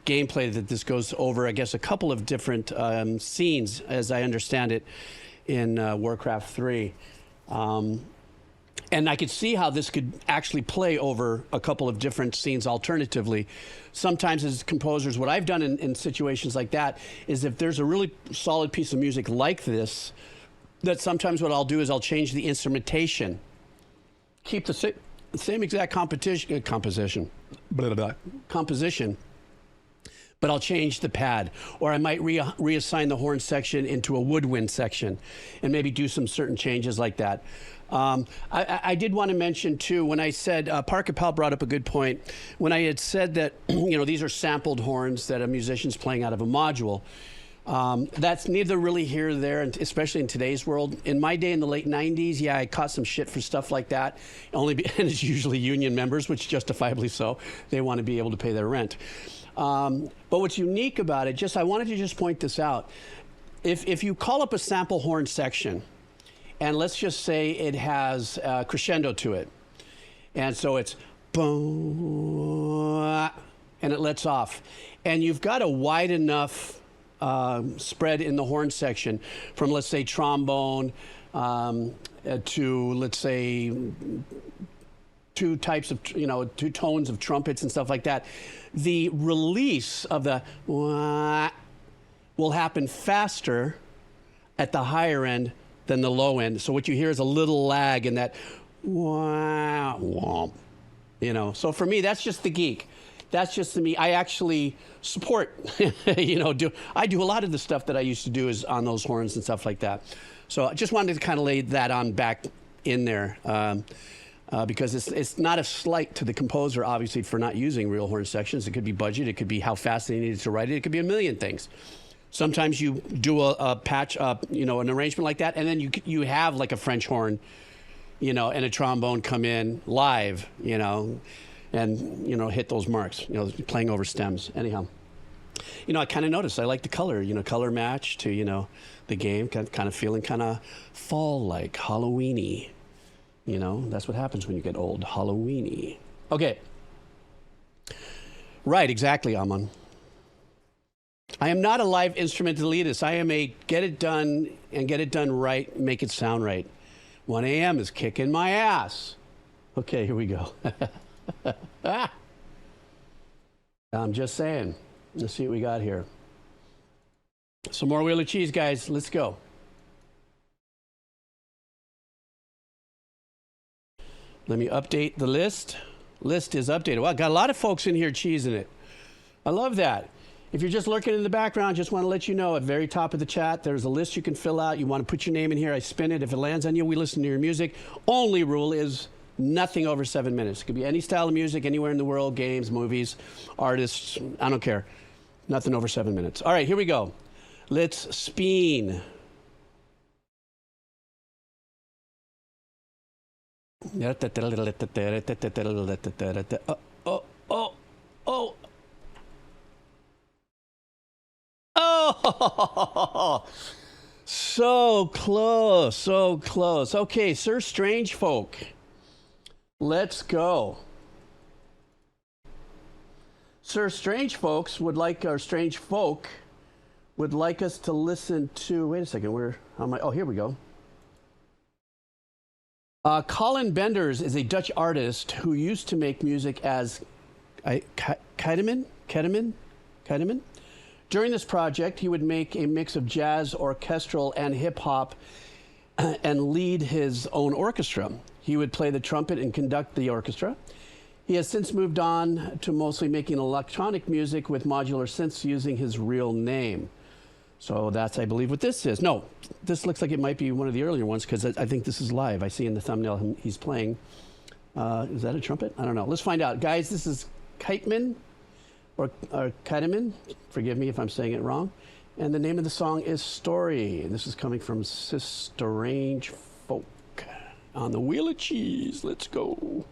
gameplay that this goes over. I guess a couple of different scenes, as I understand it, in Warcraft 3. And I could see how this could actually play over a couple of different scenes alternatively. Sometimes as composers, what I've done in situations like that is if there's a really solid piece of music like this, that sometimes what I'll do is I'll change the instrumentation. Keep the same exact composition, but I'll change the pad. Or I might reassign the horn section into a woodwind section and maybe do some certain changes like that. I did want to mention too, when I said, Parker-Pal brought up a good point, when I had said that, you know, these are sampled horns that a musician's playing out of a module. That's neither really here or there, and especially in today's world. In my day, in the late 90s, yeah, I caught some shit for stuff like that. And it's usually union members, which justifiably so. They want to be able to pay their rent. But what's unique about it, I wanted to just point this out. If you call up a sample horn section, and let's just say it has crescendo to it. And so it's boom, and it lets off. And you've got a wide enough spread in the horn section from, let's say, trombone to, let's say, two types of, two tones of trumpets and stuff like that. The release of the will happen faster at the higher end than the low end. So what you hear is a little lag in that womp. So for me, that's just the geek. that's just me. I actually support, you know, I do a lot of the stuff that I used to do is on those horns and stuff like that. So I just wanted to kind of lay that on back in there because it's not a slight to the composer, obviously, for not using real horn sections. It could be budget. It could be how fast they needed to write it. It could be a million things. Sometimes you do a patch up, you know, an arrangement like that, and then you have like a French horn, you know, and a trombone come in live, you know, and, you know, hit those marks, you know, playing over stems. Anyhow, you know, I kind of noticed I like the color, you know, color match to, you know, the game, kind of feeling kind of fall-like, Halloween-y. You know, that's what happens when you get old, Halloween-y. Okay. Right, exactly, Aman. I am not a live instrumentalist. I am a get it done and get it done right, make it sound right. 1 a.m. is kicking my ass. Okay, here we go. I'm just saying. Let's see what we got here. Some more wheel of cheese, guys. Let's go. Let me update the list. List is updated. Well, got a lot of folks in here cheesing it. I love that. If you're just lurking in the background, just want to let you know at the very top of the chat, there's a list you can fill out. You want to put your name in here. I spin it. If it lands on you, we listen to your music. Only rule is nothing over 7 minutes. It could be any style of music, anywhere in the world, games, movies, artists. I don't care. Nothing over 7 minutes. All right, here we go. Let's spin. Oh, so close, so close. Okay, Sir Strange Folk, let's go. Sir Strange Folks would like, or Strange Folk would like us to listen to, wait a second, where am I? Oh, here we go. Colin Benders is a Dutch artist who used to make music as Kyteman. During this project, he would make a mix of jazz, orchestral, and hip-hop and lead his own orchestra. He would play the trumpet and conduct the orchestra. He has since moved on to mostly making electronic music with modular synths using his real name. So that's, I believe, what this is. No, this looks like it might be one of the earlier ones because I think this is live. I see in the thumbnail he's playing. Is that a trumpet? I don't know. Let's find out. Guys, this is Kyteman. Or Kyteman, forgive me if I'm saying it wrong. And the name of the song is Story. And this is coming from Strange Folk. On the Wheel of Cheese, let's go.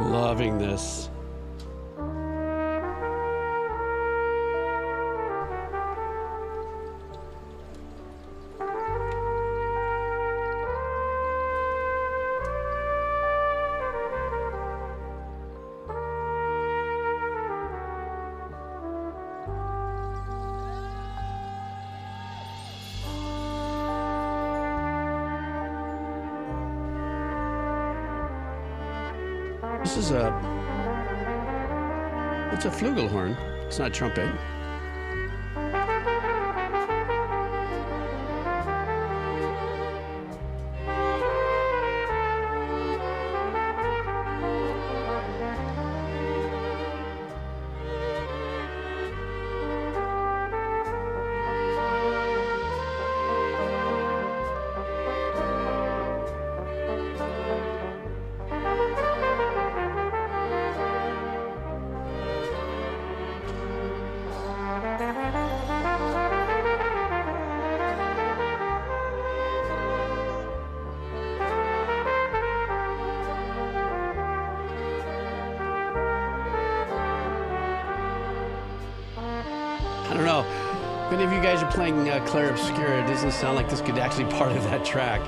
Loving this. This is it's a flugelhorn. It's not a trumpet. I don't know. If any of you guys are playing Clair Obscura, it doesn't sound like this could actually be part of that track.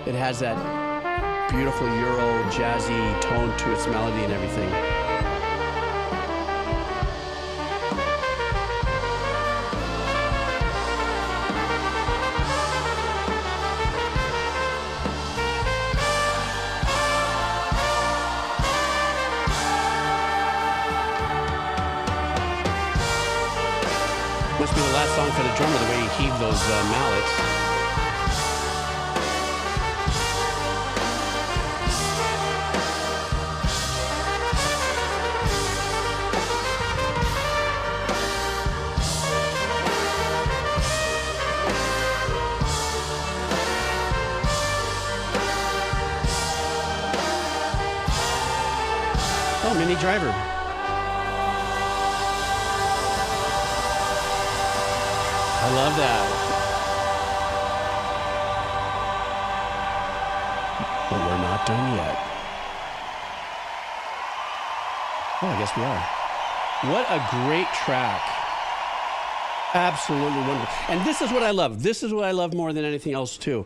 It has that beautiful Euro jazzy tone to its melody and everything. Must be the last song for the drummer, the way he heaved those mallets. Oh, Mini Driver. I love that. But we're not done yet. Oh, I guess we are. What a great track. Absolutely wonderful. And this is what I love. This is what I love more than anything else, too.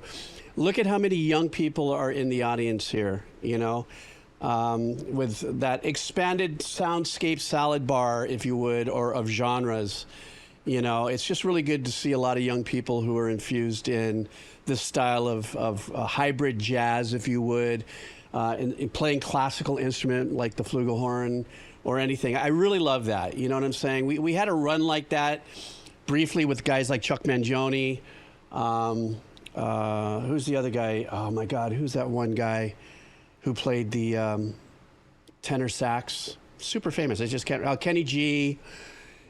Look at how many young people are in the audience here, you know, with that expanded soundscape salad bar, if you would, or of genres. You know, it's just really good to see a lot of young people who are infused in this style of hybrid jazz, if you would, in playing classical instrument like the flugelhorn or anything. I really love that. You know what I'm saying? We had a run like that briefly with guys like Chuck Mangione. Who's the other guy? Oh, my God. Who's that one guy who played the tenor sax? Super famous. I just can't. Kenny G.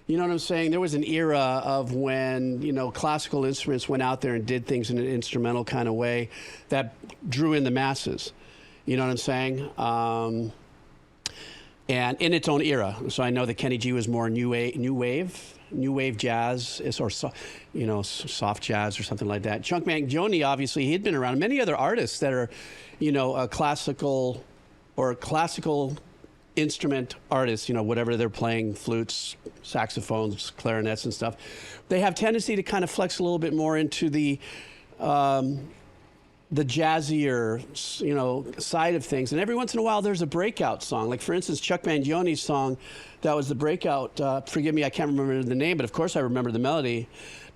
You know what I'm saying? There was an era of when, you know, classical instruments went out there and did things in an instrumental kind of way that drew in the masses. You know what I'm saying? And in its own era. So I know that Kenny G was more new wave jazz, or you know, soft jazz or something like that. Chuck Mangione, obviously, he'd been around. Many other artists that are, you know, classical instrument artists, you know, whatever they're playing, flutes, saxophones, clarinets and stuff, they have tendency to kind of flex a little bit more into the jazzier, you know, side of things. And every once in a while there's a breakout song. Like, for instance, Chuck Mangione's song, that was the breakout, forgive me, I can't remember the name, but of course I remember the melody.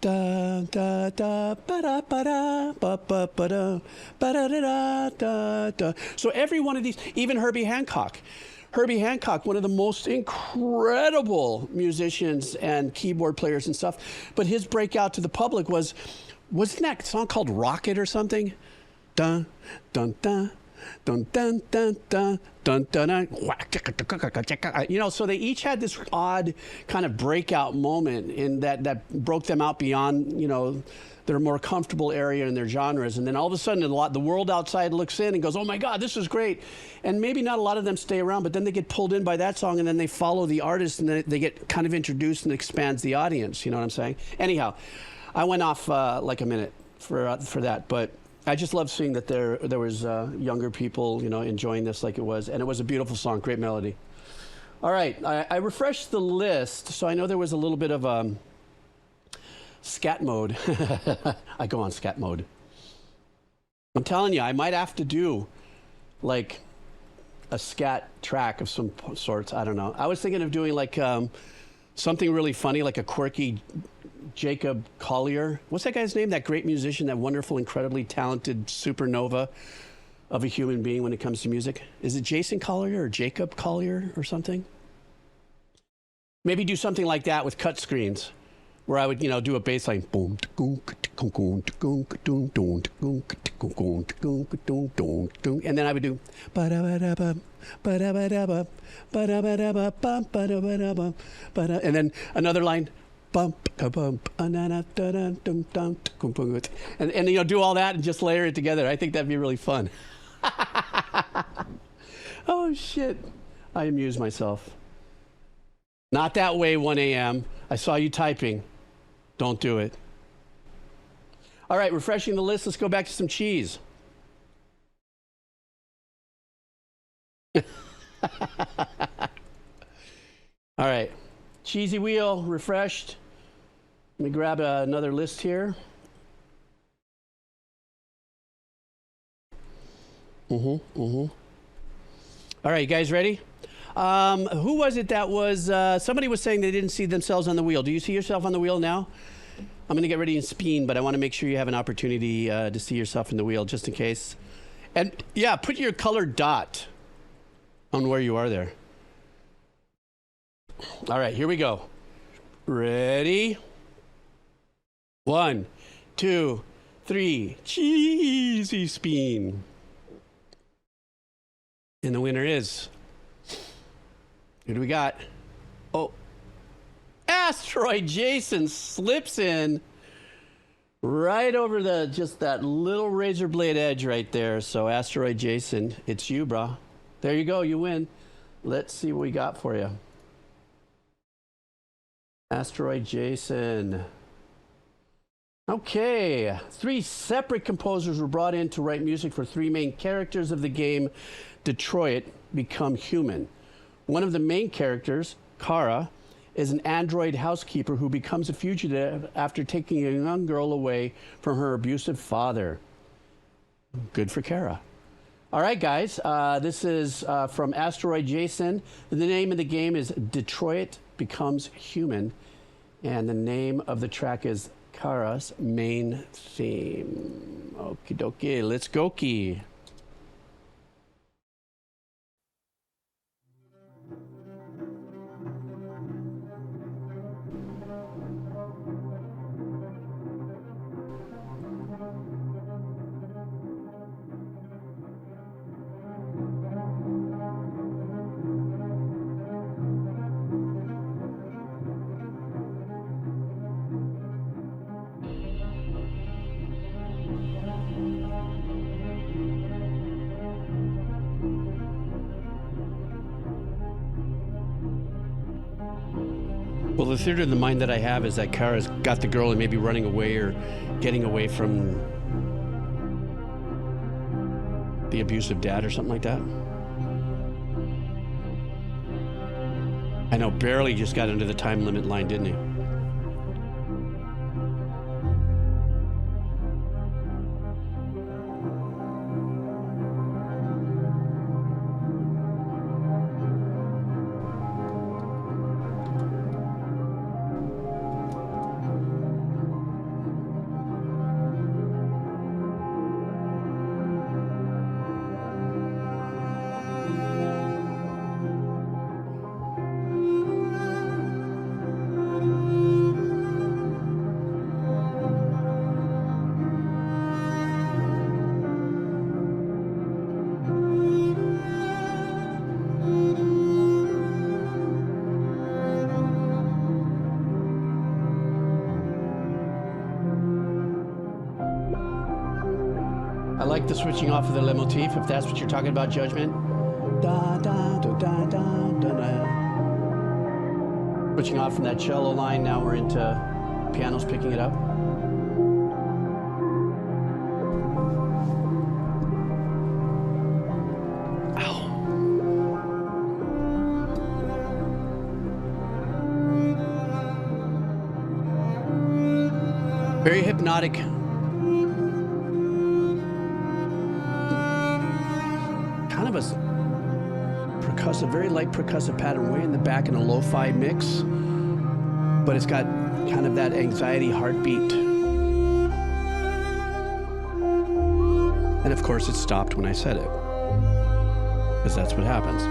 Da da da ba da ba da ba ba ba da ba da da da da. So every one of these, even Herbie Hancock, one of the most incredible musicians and keyboard players and stuff, but his breakout to the public wasn't that song called Rocket or something? Dun dun dun dun dun dun dun dun dun. You know, so they each had this odd kind of breakout moment in that broke them out beyond, you know, their more comfortable area in their genres. And then all of a sudden, the world outside looks in and goes, oh my God, this is great. And maybe not a lot of them stay around, but then they get pulled in by that song, and then they follow the artist, and then they get kind of introduced and expands the audience. You know what I'm saying? Anyhow, I went off like a minute for that, but I just love seeing that there was younger people, you know, enjoying this like it was. And it was a beautiful song, great melody. All right, I refreshed the list, so I know there was a little bit of scat mode. I go on scat mode. I'm telling you, I might have to do like a scat track of some sorts. I don't know. I was thinking of doing like something really funny, like a quirky Jacob Collier. What's that guy's name? That great musician, that wonderful, incredibly talented supernova of a human being when it comes to music. Is it Jason Collier or Jacob Collier or something? Maybe do something like that with cut screens, where I would, you know, do a bass line, boom, and then I would do, and then another line, and you know, do all that and just layer it together. I think that'd be really fun. Oh shit, I amuse myself. Not that way, 1 a.m. I saw you typing. Don't do it. All right, refreshing the list. Let's go back to some cheese. All right. Cheesy wheel, refreshed. Let me grab another list here. All right, you guys ready? Who was it that was, somebody was saying they didn't see themselves on the wheel. Do you see yourself on the wheel now? I'm going to get ready and spin, but I want to make sure you have an opportunity to see yourself in the wheel, just in case. And yeah, put your colored dot on where you are there. All right, here we go. Ready? 1, 2, 3. Cheesy spin. And the winner is... Who do we got? Oh, Asteroid Jason slips in right over the just that little razor blade edge right there. So Asteroid Jason, it's you, brah. There you go, you win. Let's see what we got for you. Asteroid Jason. Okay, 3 separate composers were brought in to write music for 3 main characters of the game Detroit Become Human. One of the main characters, Kara, is an android housekeeper who becomes a fugitive after taking a young girl away from her abusive father. Good for Kara. All right, guys, this is from Asteroid Jason. The name of the game is Detroit Becomes Human, and the name of the track is Kara's main theme. Okie dokie, let's go-key. Well, the theater of the mind that I have is that Kara's got the girl and maybe running away or getting away from the abusive dad or something like that. I know, barely just got under the time limit line, didn't he? I like the switching off of the leitmotif, if that's what you're talking about, Judgment. Da, da, da, da, da, da, da. Switching off from that cello line, now we're into pianos picking it up. Ow. Very hypnotic. Kind of a percussive, very light percussive pattern way in the back in a lo-fi mix, but it's got kind of that anxiety heartbeat. And of course it stopped when I said it, because that's what happens.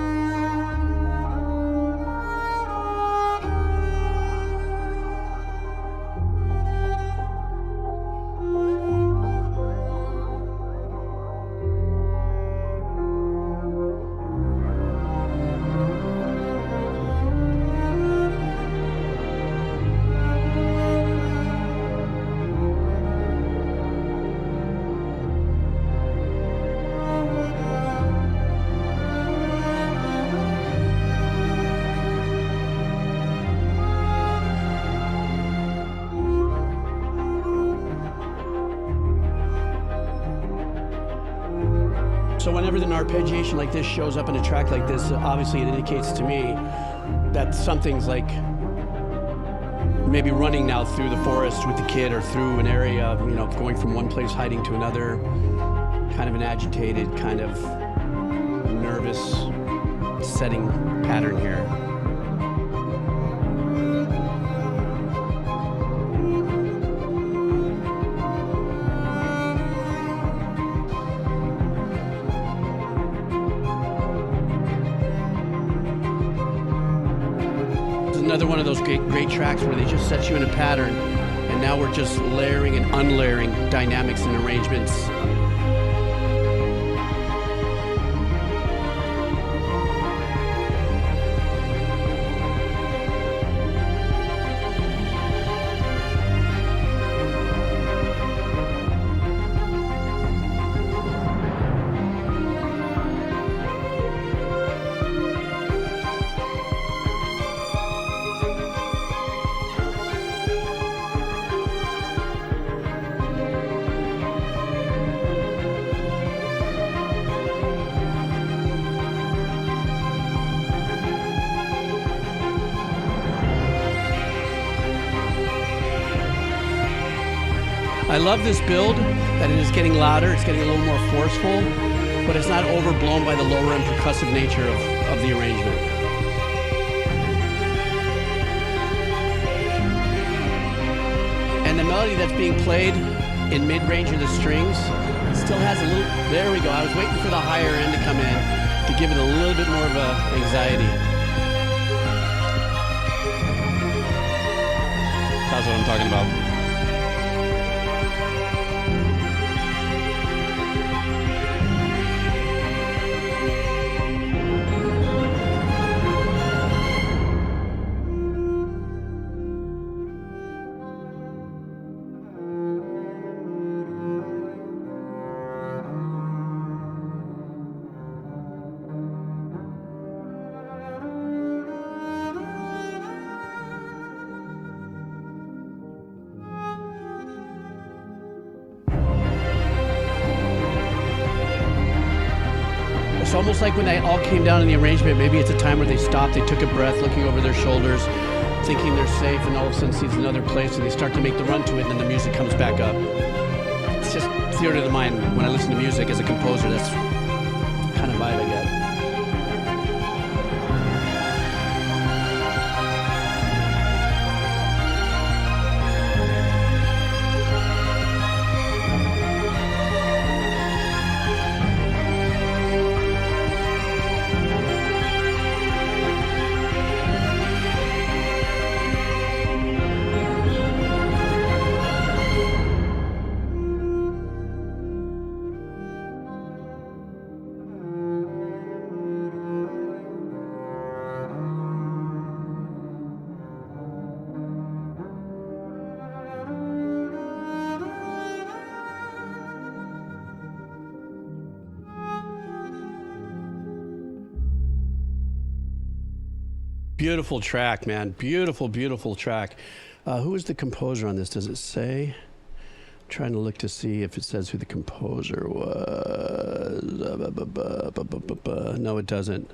So whenever an arpeggiation like this shows up in a track like this, obviously it indicates to me that something's like maybe running now through the forest with the kid or through an area, you know, going from one place hiding to another, kind of an agitated, kind of nervous setting pattern here. Another one of those great tracks where they just set you in a pattern, and now we're just layering and unlayering dynamics and arrangements. I love this build, that it is getting louder, it's getting a little more forceful, but it's not overblown by the lower end percussive nature of the arrangement. And the melody that's being played in mid-range of the strings still has a little, there we go, I was waiting for the higher end to come in to give it a little bit more of a anxiety. That's what I'm talking about. It's almost like when they all came down in the arrangement, maybe it's a time where they stopped, they took a breath, looking over their shoulders, thinking they're safe, and all of a sudden sees another place, and they start to make the run to it, and then the music comes back up. It's just theater of the mind. When I listen to music as a composer, that's the kind of vibe I get. Beautiful track, man. Beautiful, beautiful track. Who is the composer on this? Does it say? I'm trying to look to see if it says who the composer was. No, it doesn't.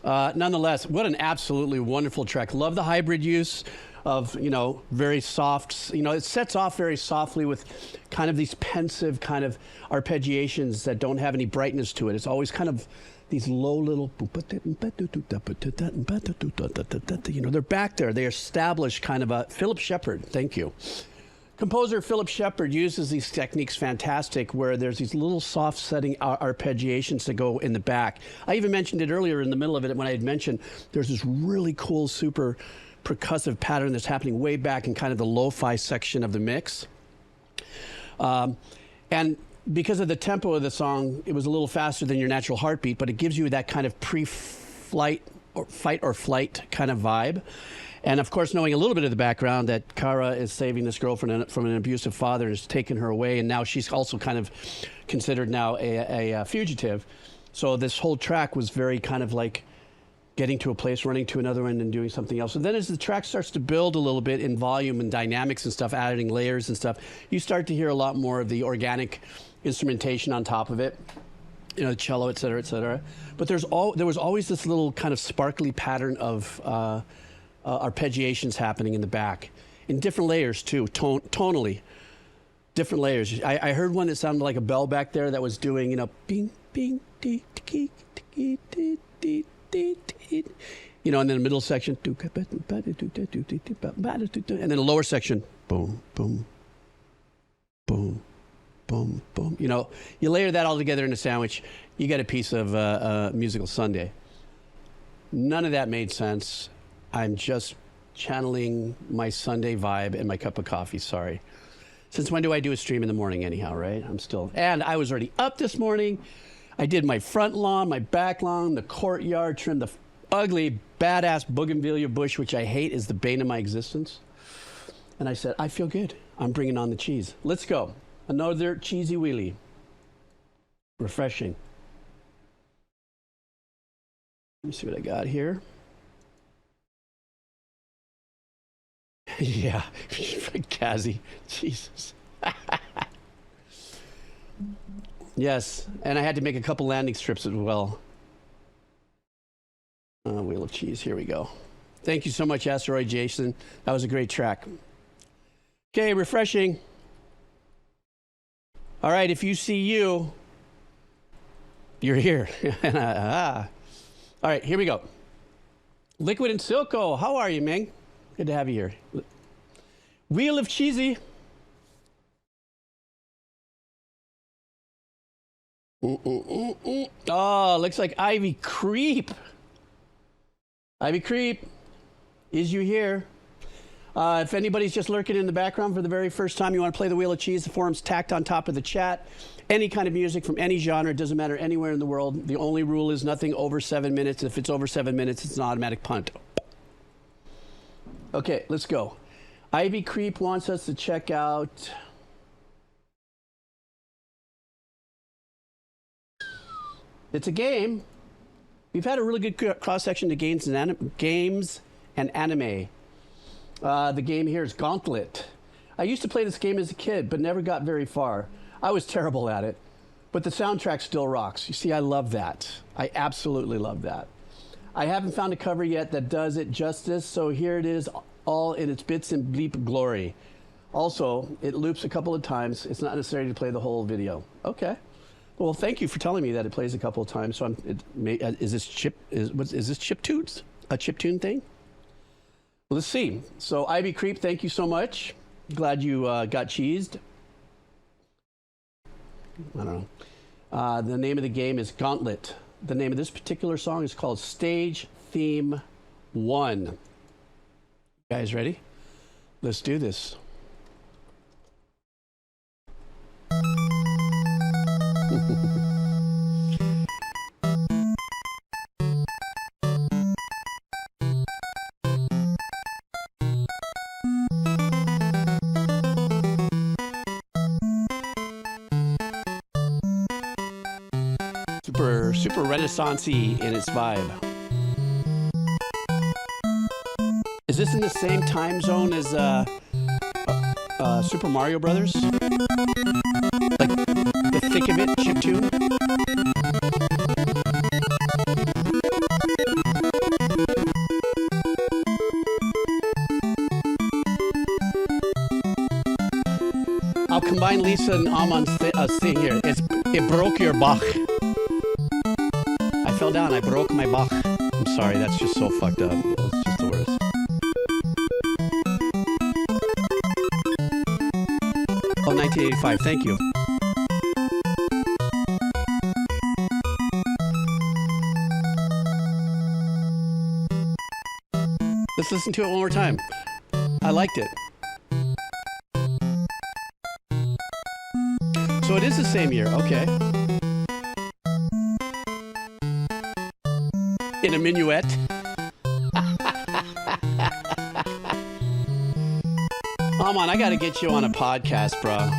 Nonetheless, what an absolutely wonderful track. Love the hybrid use of, you know, very soft, you know, it sets off very softly with kind of these pensive kind of arpeggiations that don't have any brightness to it. It's always kind of these low little, you know, they're back there. They establish kind of a, Philip Shepard, thank you. Composer Philip Shepard uses these techniques fantastic where there's these little soft setting arpeggiations that go in the back. I even mentioned it earlier in the middle of it when I had mentioned there's this really cool super percussive pattern that's happening way back in kind of the lo-fi section of the mix. And because of the tempo of the song, it was a little faster than your natural heartbeat, but it gives you that kind of pre-flight or fight or flight kind of vibe. And of course, knowing a little bit of the background that Kara is saving this girl from an abusive father and has taken her away, and now she's also kind of considered now a fugitive. So this whole track was very kind of like getting to a place, running to another end, and doing something else. And then as the track starts to build a little bit in volume and dynamics and stuff, adding layers and stuff, you start to hear a lot more of the organic instrumentation on top of it, you know, the cello, et cetera, et cetera. But there was always this little kind of sparkly pattern of arpeggiations happening in the back, in different layers too, tonally, different layers. I heard one that sounded like a bell back there that was doing, you know, bing, bing, dee, dee, dee, dee, dee, dee, dee. You know, and then the middle section, and then the lower section, boom, boom, boom, boom, boom. You know, you layer that all together in a sandwich, you get a piece of musical Sunday. None of that made sense. I'm just channeling my Sunday vibe and my cup of coffee, sorry. Since when do I do a stream in the morning anyhow, right? And I was already up this morning. I did my front lawn, my back lawn, the courtyard, trimmed the ugly, badass bougainvillea bush, which I hate, is the bane of my existence. And I said, I feel good. I'm bringing on the cheese. Let's go. Another cheesy wheelie. Refreshing. Let me see what I got here. Yeah, Kazzy. Jesus. Yes, and I had to make a couple landing strips as well. Wheel of Cheese, here we go. Thank you so much, Asteroid Jason. That was a great track. Okay, refreshing. All right, if you see you, you're here. All right, here we go. Liquid and Silco, how are you, Ming? Good to have you here. Wheel of Cheesy. Oh, looks like Ivy Creep. Ivy Creep, is you here? If anybody's just lurking in the background for the very first time, you want to play the Wheel of Cheese, the forum's tacked on top of the chat. Any kind of music from any genre, it doesn't matter anywhere in the world. The only rule is nothing over 7 minutes. If it's over 7 minutes, it's an automatic punt. Okay, let's go. Ivy Creep wants us to check out... It's a game. We've had a really good cross-section to games and anime. The game here is Gauntlet. I used to play this game as a kid, but never got very far. I was terrible at it, but the soundtrack still rocks. You see, I love that. I absolutely love that. I haven't found a cover yet that does it justice, so here it is, all in its bits and bleep glory. Also, it loops a couple of times. It's not necessary to play the whole video. Okay. Well, thank you for telling me that it plays a couple of times. So, is this chiptunes? A chiptune thing? Let's see. So, Ivy Creep, thank you so much. Glad you got cheesed. I don't know. The name of the game is Gauntlet. The name of this particular song is called Stage Theme 1. You guys ready? Let's do this. Super Renaissance-y in its vibe. Is this in the same time zone as Super Mario Brothers? Like the thick of it chiptune? I'll combine Lisa and Amon's thing here. It broke your Bach. I fell down. I broke my Bach. I'm sorry. That's just so fucked up. That's just the worst. Oh, 1985. Thank you. Let's listen to it one more time. I liked it. So it is the same year. Okay. In a minuet. Amon, I gotta get you on a podcast, bro.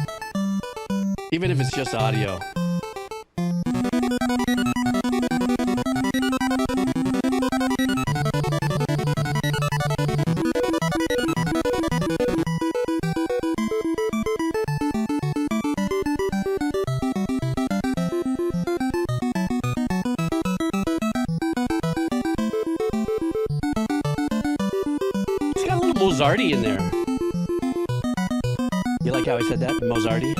Even if it's just audio. Mozarty in there. You like how I said that? Mozarty?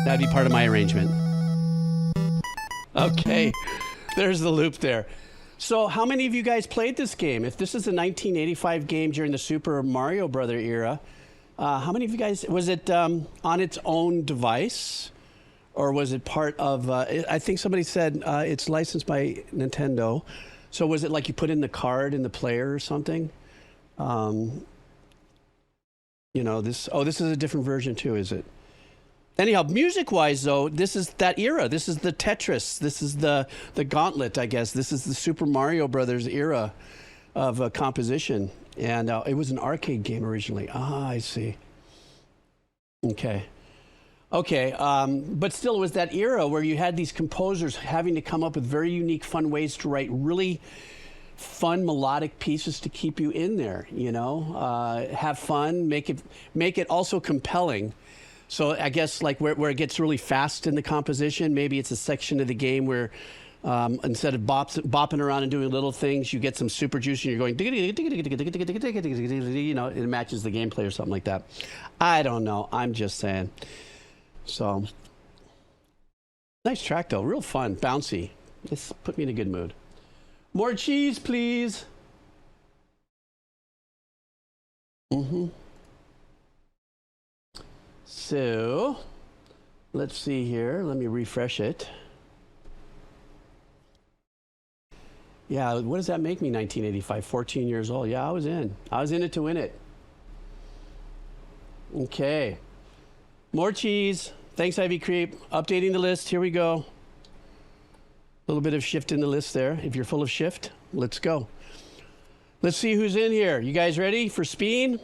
That'd be part of my arrangement. Okay, there's the loop there. So how many of you guys played this game? If this is a 1985 game during the Super Mario Brother era, how many of you guys, was it on its own device? Or was it part of, I think somebody said it's licensed by Nintendo. So was it like you put in the card in the player or something? You know, this is a different version too, is it? Anyhow, music-wise, though, this is that era. This is the Tetris. This is the Gauntlet, I guess. This is the Super Mario Brothers era of composition. And it was an arcade game originally. Ah, I see. Okay. Okay, but still, it was that era where you had these composers having to come up with very unique, fun ways to write really fun melodic pieces to keep you in there, you know? Have fun, make it also compelling. So I guess like where it gets really fast in the composition, maybe it's a section of the game where instead of bopping around and doing little things, you get some super juice and you're going, you know, it matches the gameplay or something like that. I don't know. I'm just saying. So nice track though, real fun, bouncy. This put me in a good mood. More cheese, please. So, let's see here. Let me refresh it. Yeah, what does that make me, 1985? 14 years old. Yeah, I was in. I was in it to win it. Okay. More cheese. Thanks, Ivy Creep. Updating the list. Here we go. A little bit of shift in the list there. If you're full of shift, let's go. Let's see who's in here. You guys ready for Speen?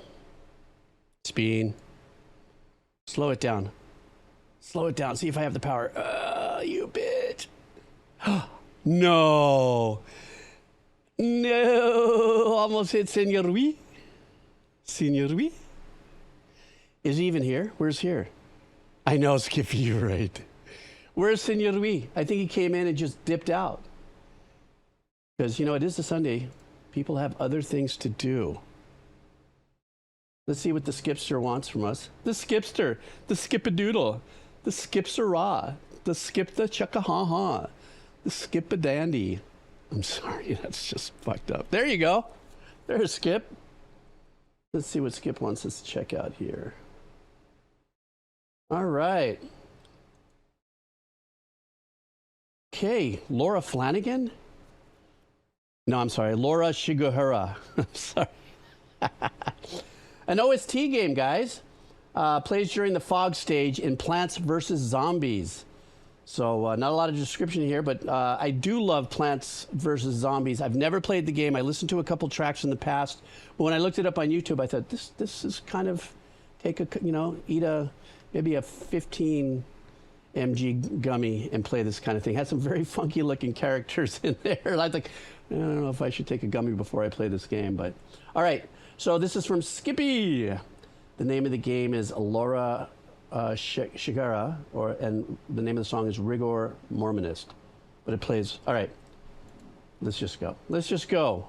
Speen. Slow it down. Slow it down. See if I have the power. You bitch. No. No. Almost hit Senor Rui. Senor Rui. Is he even here? Where's here? I know, Skippy, you're right. Where's Senor Rui? I think he came in and just dipped out. Because, you know, it is a Sunday. People have other things to do. Let's see what the Skipster wants from us. The Skipster, the Skipadoodle, the Skipsera, the Skip the Chuckahaha, the Skip-a-dandy. I'm sorry, that's just fucked up. There you go. There's Skip. Let's see what Skip wants us to check out here. All right. Okay, Laura Flanagan? No, I'm sorry, Laura Shigehara. I'm sorry. An OST game, guys. Plays during the fog stage in Plants vs. Zombies. So not a lot of description here, but I do love Plants vs. Zombies. I've never played the game. I listened to a couple tracks in the past. But when I looked it up on YouTube, I thought, this is kind of, eat maybe a 15 mg gummy and play this kind of thing. Had some very funky looking characters in there. I was like, I don't know if I should take a gummy before I play this game, but all right. So this is from Skippy. The name of the game is Laura Shigara, and the name of the song is Rigor Mormist. But it plays, all right, let's just go. Let's just go.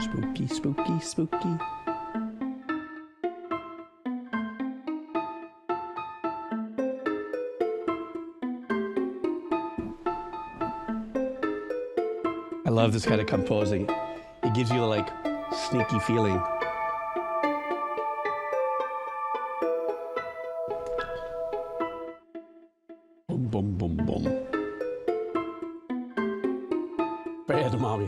Spooky, spooky, spooky. I love this kind of composing. It gives you like sneaky feeling. Boom, boom, boom, boom. Bad mommy.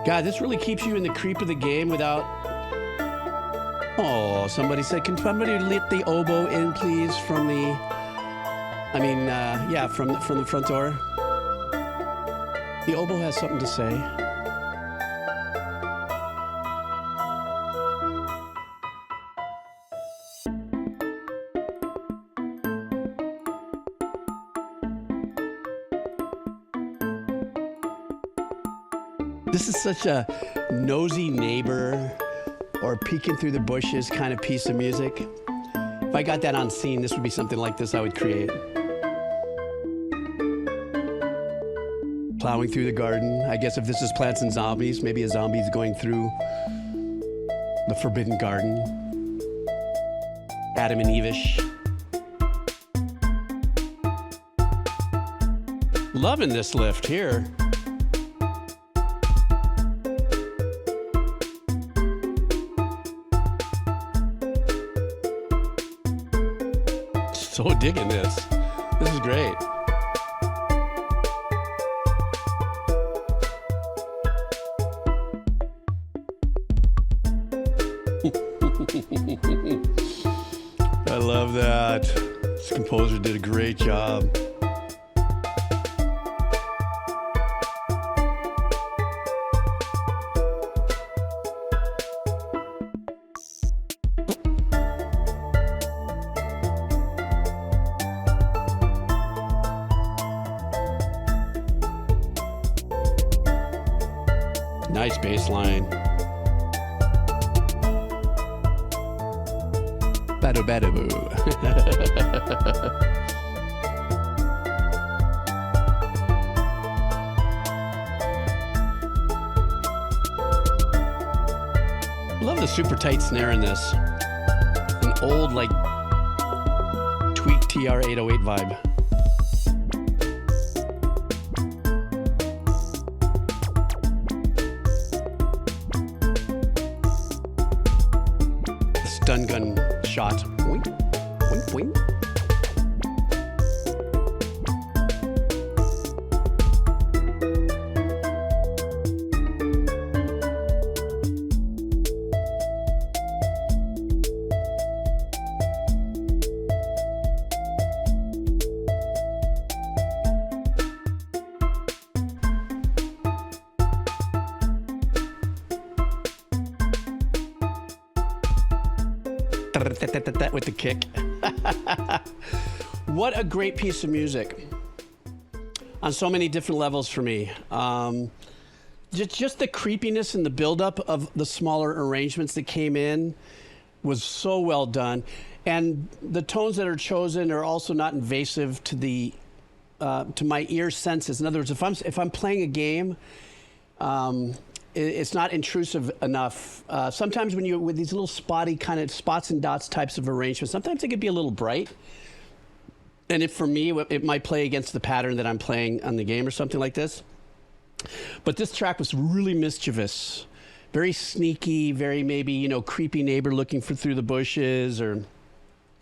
God, this really keeps you in the creep of the game without Oh, somebody said, can somebody let the oboe in, please, from the, yeah, from the front door. The oboe has something to say. This is such a nosy neighbor or peeking through the bushes kind of piece of music. If I got that on scene, this would be something like this I would create. Plowing through the garden. I guess if this is Plants and Zombies, maybe a zombie's going through the Forbidden Garden. Adam and Eve-ish. Loving this lift here. So digging this. This is great. I love that. This composer did a great job. Nice bass line. Bado-bado-boo. Love the super tight snare in this. An old, like, Tweak TR-808 vibe. Stun gun shot. Boing, boing, boing. With the kick. What a great piece of music on so many different levels for me. Just the creepiness and the buildup of the smaller arrangements that came in was so well done, and the tones that are chosen are also not invasive to the to my ear senses. In other words, if I'm playing a game, it's not intrusive enough. Sometimes when you're with these little spotty kind of spots and dots types of arrangements, sometimes it could be a little bright. And if for me, it might play against the pattern that I'm playing on the game or something like this. But this track was really mischievous, very sneaky, very maybe, you know, creepy neighbor looking for through the bushes, or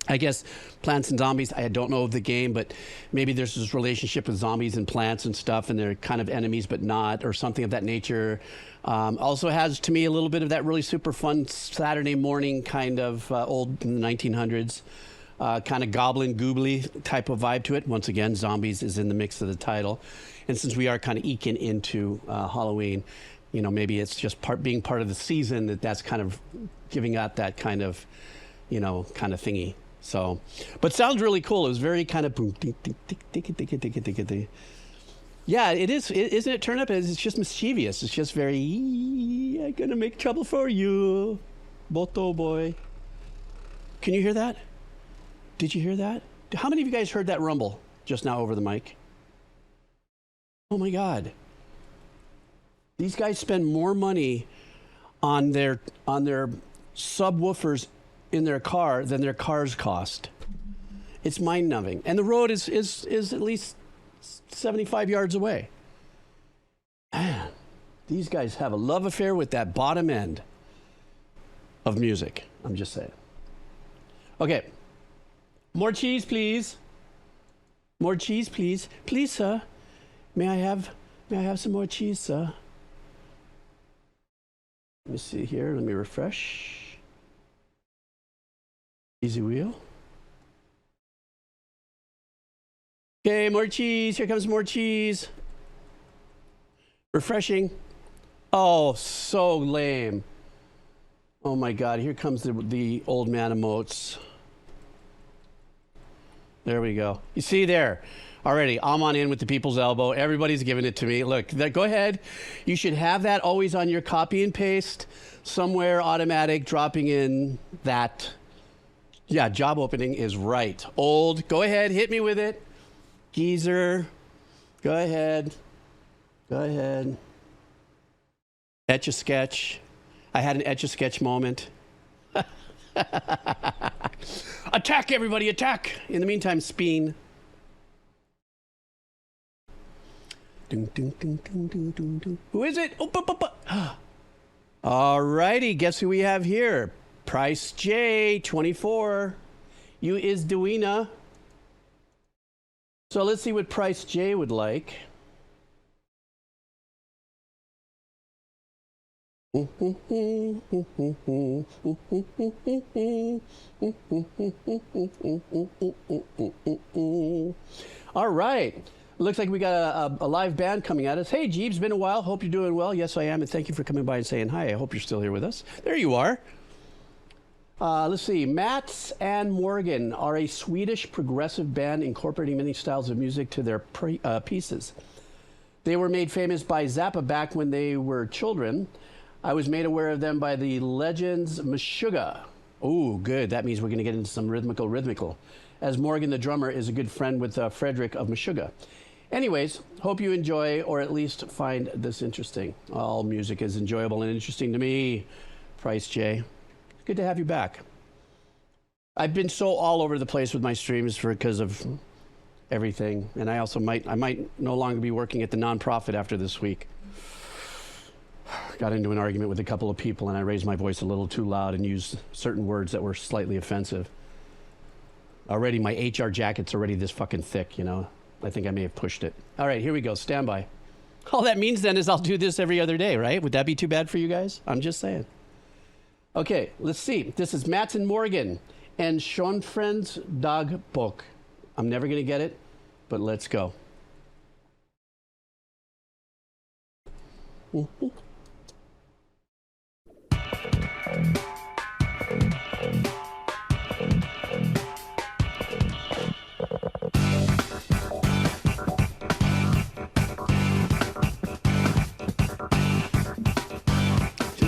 I guess Plants and Zombies. I don't know of the game, but maybe there's this relationship with zombies and plants and stuff, and they're kind of enemies but not, or something of that nature. Also has, to me, a little bit of that really super fun Saturday morning kind of old in the 1900s, kind of goblin goobly type of vibe to it. Once again, zombies is in the mix of the title. And since we are kind of eking into Halloween, you know, maybe it's just being part of the season that's kind of giving out that kind of, you know, kind of thingy. So, but sounds really cool. It was very kind of boom, yeah, it is. Isn't it Turnip? It's just mischievous. It's just very, I'm gonna make trouble for you, Boto boy. Can you hear that? Did you hear that? How many of you guys heard that rumble just now over the mic? Oh my God. These guys spend more money on their subwoofers in their car than their cars cost. It's mind-numbing. And the road is at least 75 yards away. Man, these guys have a love affair with that bottom end of music. I'm just saying. Okay. More cheese, please. More cheese, please. Please, sir. May I have some more cheese, sir? Let me see here. Let me refresh. Easy wheel. Okay, more cheese. Here comes more cheese. Refreshing. Oh, so lame. Oh my God, here comes the old man emotes. There we go. You see there, already, I'm on in with the people's elbow. Everybody's giving it to me. Look, go ahead. You should have that always on your copy and paste somewhere automatic, dropping in that. Yeah, job opening is right. Old, go ahead, hit me with it. Geezer, go ahead. Go ahead. Etch-a-sketch. I had an etch-a-sketch moment. Attack, everybody, attack. In the meantime, spin. Dun, dun, dun, dun, dun, dun, dun. Who is it? Oh, all righty, guess who we have here? Price J, 24. You is Duina. So let's see what Price J would like. All right. Looks like we got a live band coming at us. Hey, Jeeves, been a while. Hope you're doing well. Yes, I am. And thank you for coming by and saying hi. I hope you're still here with us. There you are. Let's see. Mats and Morgan are a Swedish progressive band incorporating many styles of music to their pieces. They were made famous by Zappa back when they were children. I was made aware of them by the Legends Meshuggah. Oh, good. That means we're going to get into some rhythmical. As Morgan, the drummer, is a good friend with Frederick of Meshuggah. Anyways, hope you enjoy, or at least find this interesting. All music is enjoyable and interesting to me. Price J. Good to have you back. I've been so all over the place with my streams because of everything. And I also might no longer be working at the nonprofit after this week. Got into an argument with a couple of people and I raised my voice a little too loud and used certain words that were slightly offensive. Already, my HR jacket's already this fucking thick, you know. I think I may have pushed it. All right, here we go. Stand by. All that means then is I'll do this every other day, right? Would that be too bad for you guys? I'm just saying. Okay, let's see. This is Mats and Morgan and Schizofrens Dagbok. I'm never going to get it, but let's go.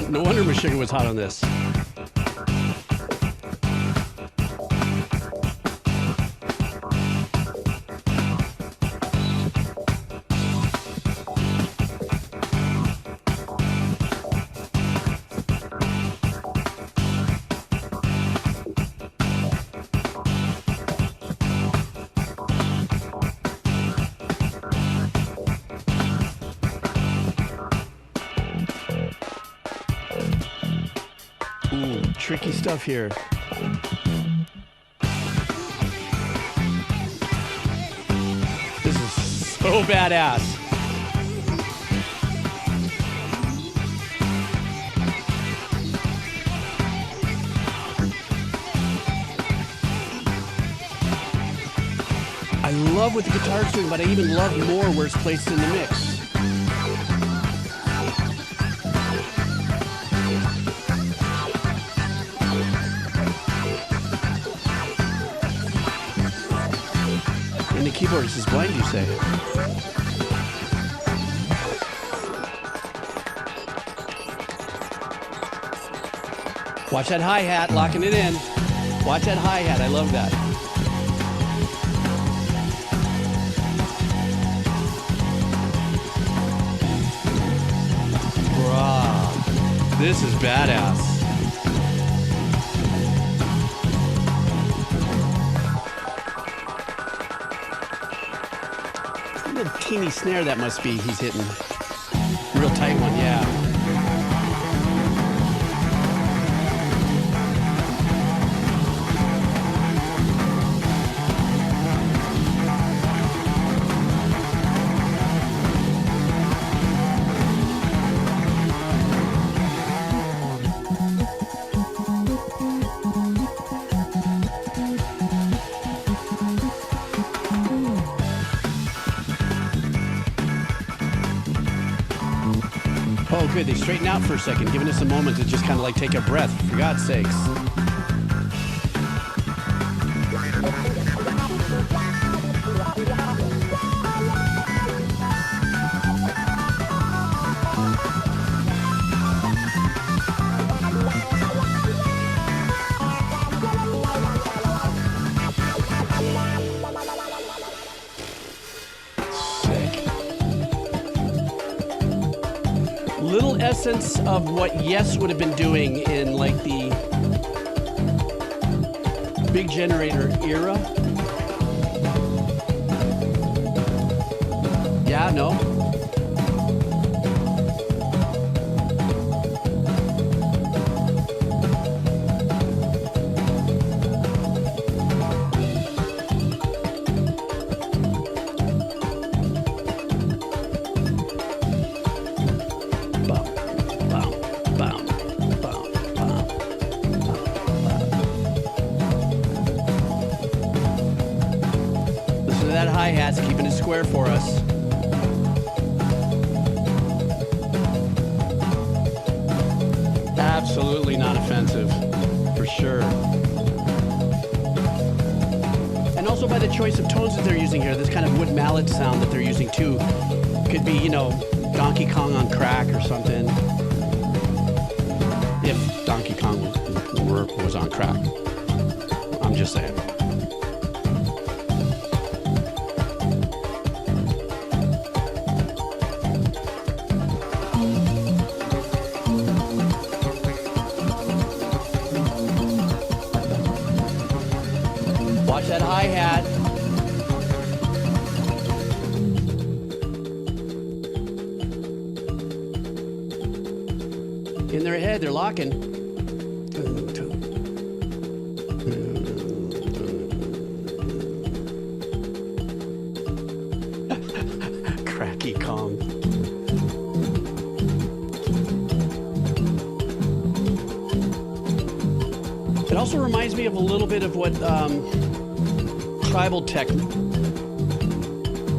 No wonder Meshuggah was hot on this. Tricky stuff here. This is so badass. I love what the guitar's doing, but I even love more where it's placed in the mix. The keyboardist is blind, you say? Watch that hi-hat, locking it in. Watch that hi-hat, I love that. Bruh, this is badass. Teeny snare that must be he's hitting. Real tight one, yeah. good. They straighten out for a second, giving us a moment to just kind of like take a breath, for God's sakes. Little essence of what Yes would have been doing in like the big generator era. Yeah, no. Hi-hats keeping it square for us. Absolutely not offensive, for sure. And also by the choice of tones that they're using here, this kind of wood mallet sound that they're using too could be, you know, Donkey Kong on crack or something. If Donkey Kong was on crack. I'm just saying. That hi-hat. In their head, they're locking. Cracky Kong. It also reminds me of a little bit of what Tribal Tech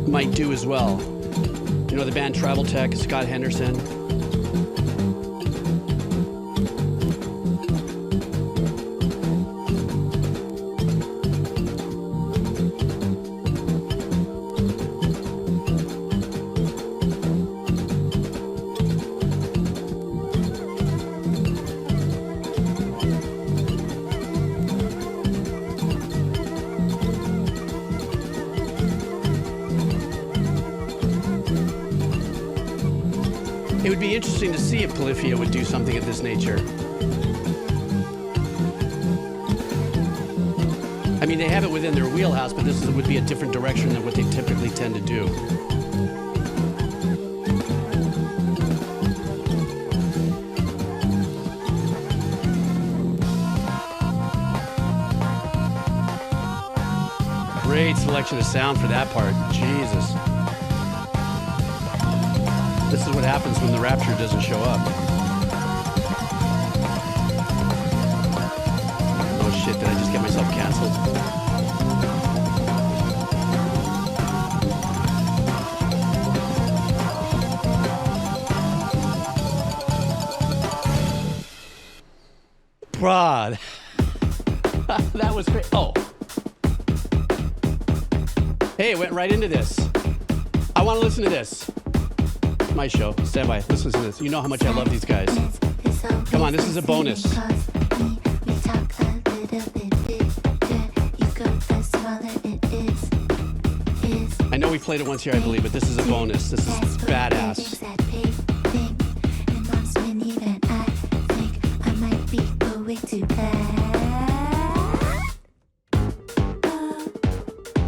might do as well. You know the band Tribal Tech, Scott Henderson. It would be interesting to see if Polyphia would do something of this nature. I mean, they have it within their wheelhouse, but this would be a different direction than what they typically tend to do. Great selection of sound for that part. Jesus. This is what happens when the Rapture doesn't show up. Oh shit, did I just get myself canceled? Brad. That was great. Oh. Hey, it went right into this. I want to listen to this. My show. Stand by. Let's listen to this. You know how much I love these guys. Come on, this is a bonus. I know we played it once here, I believe, but this is a bonus. This is badass.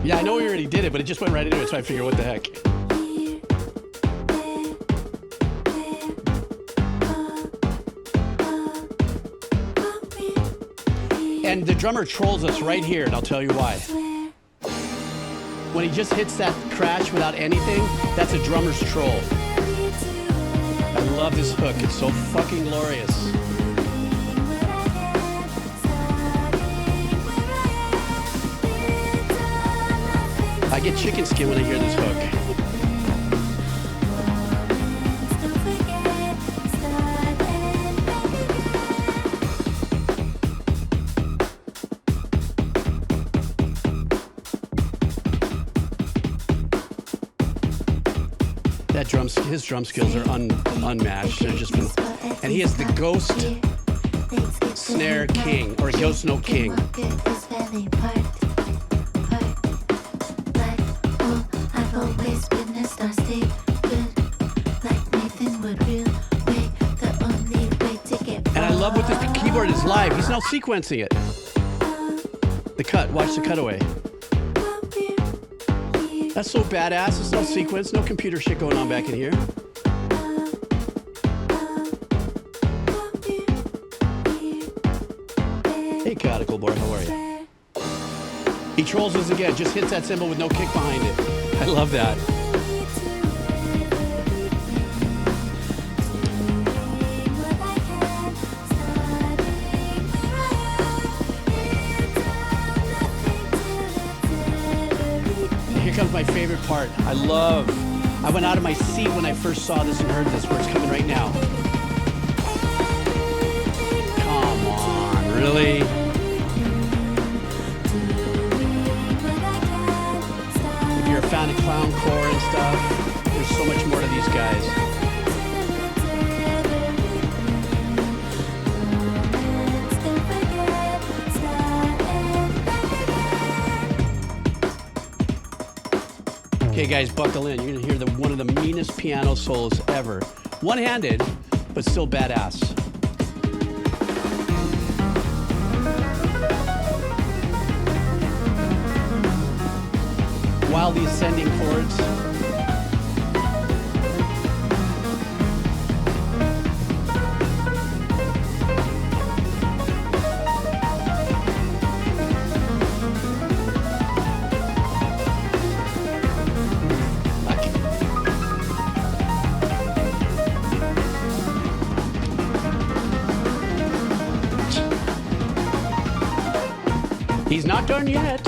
Yeah, I know we already did it, but it just went right into it, so I figured, what the heck. And the drummer trolls us right here, and I'll tell you why. When he just hits that crash without anything, that's a drummer's troll. I love this hook. It's so fucking glorious. I get chicken skin when I hear this hook. his drum skills are unmatched. They're just and he is the ghost snare king, or ghost note king. And I love what this keyboard is live. He's not sequencing it. The cut, watch the cutaway. That's so badass. It's no sequence, no computer shit going on back in here. Hey, Chaotical Boy, how are you? He trolls us again, just hits that cymbal with no kick behind it. I love that. Here comes my favorite part. I went out of my seat when I first saw this and heard this, where it's coming right now. Come on, really? If you're a fan of clowncore and stuff, there's so much more to these guys. Okay, guys, buckle in. You're gonna hear one of the meanest piano solos ever. One-handed, but still badass. Wildly ascending chords. He's not done yet.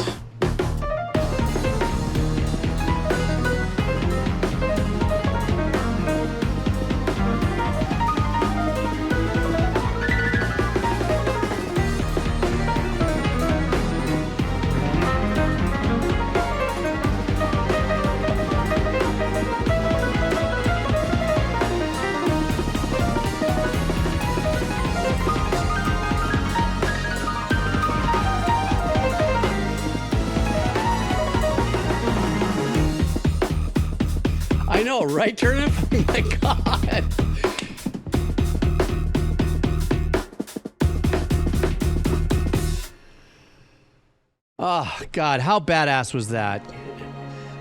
I know, right, Turnip? Oh my God. Oh, God, how badass was that?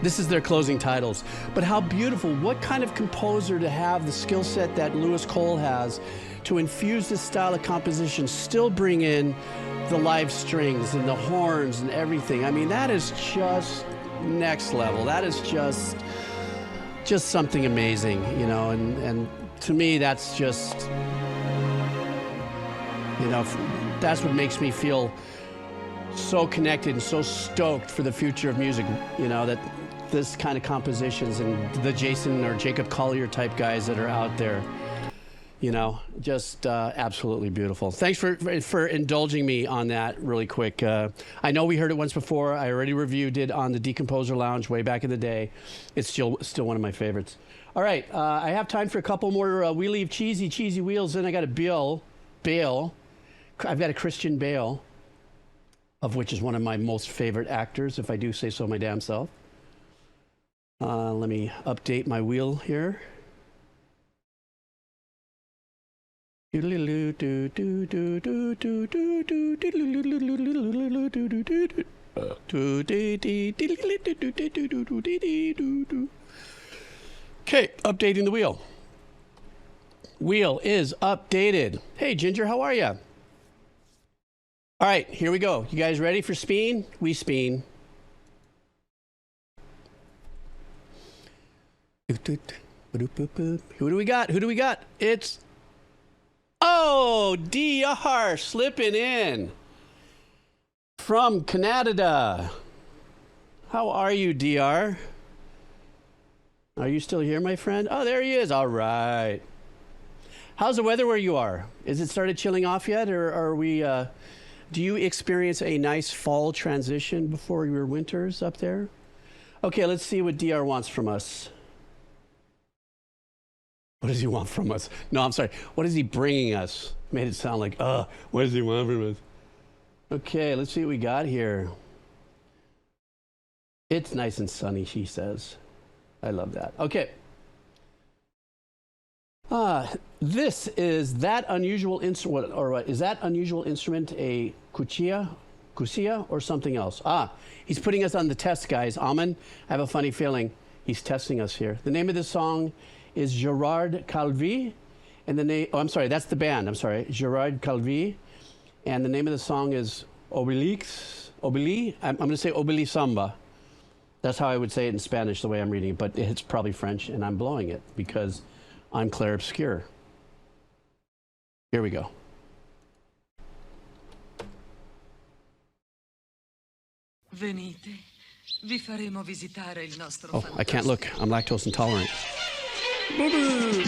This is their closing titles. But how beautiful. What kind of composer to have the skill set that Lewis Cole has to infuse this style of composition, still bring in the live strings and the horns and everything. I mean, that is just next level. That is just something amazing, you know, and to me, that's just, you know, that's what makes me feel so connected and so stoked for the future of music, you know, that this kind of compositions and the Jason or Jacob Collier type guys that are out there, you know, just absolutely beautiful. Thanks for indulging me on that really quick. I know we heard it once before. I already reviewed it on the Decomposer Lounge way back in the day. It's still one of my favorites. All right, I have time for a couple more We Leave Cheesy Wheels. Then I got a Bale. I've got a Christian Bale, of which is one of my most favorite actors, if I do say so my damn self. Let me update my wheel here. Okay, updating the wheel. Wheel is updated. Hey, Ginger, how are you? All right, here we go. You guys ready for spin? We spin. Who do we got? Who do we got? It's... Oh, DR slipping in from Canada. How are you, DR? Are you still here, my friend? Oh, there he is. All right. How's the weather where you are? Is it started chilling off yet, or are we... do you experience a nice fall transition before your winters up there? Okay, let's see what DR wants from us. What does he want from us? No, I'm sorry. What is he bringing us? Made it sound like, what does he want from us? Okay, let's see what we got here. It's nice and sunny, she says. I love that. Okay. This is that unusual instrument, or what? Is that unusual instrument a kuchia or something else? He's putting us on the test, guys. Amen. I have a funny feeling he's testing us here. The name of this song is Gérard Calvi, and the name, I'm sorry, that's the band. I'm sorry, Gérard Calvi, and the name of the song is Obélix. I'm going to say Obélix Samba. That's how I would say it in Spanish, the way I'm reading it, but it's probably French, and I'm blowing it because I'm clair obscure. Here we go. Venite, vi faremo visitare il nostro Oh, I can't look. I'm lactose intolerant. Boo-boo.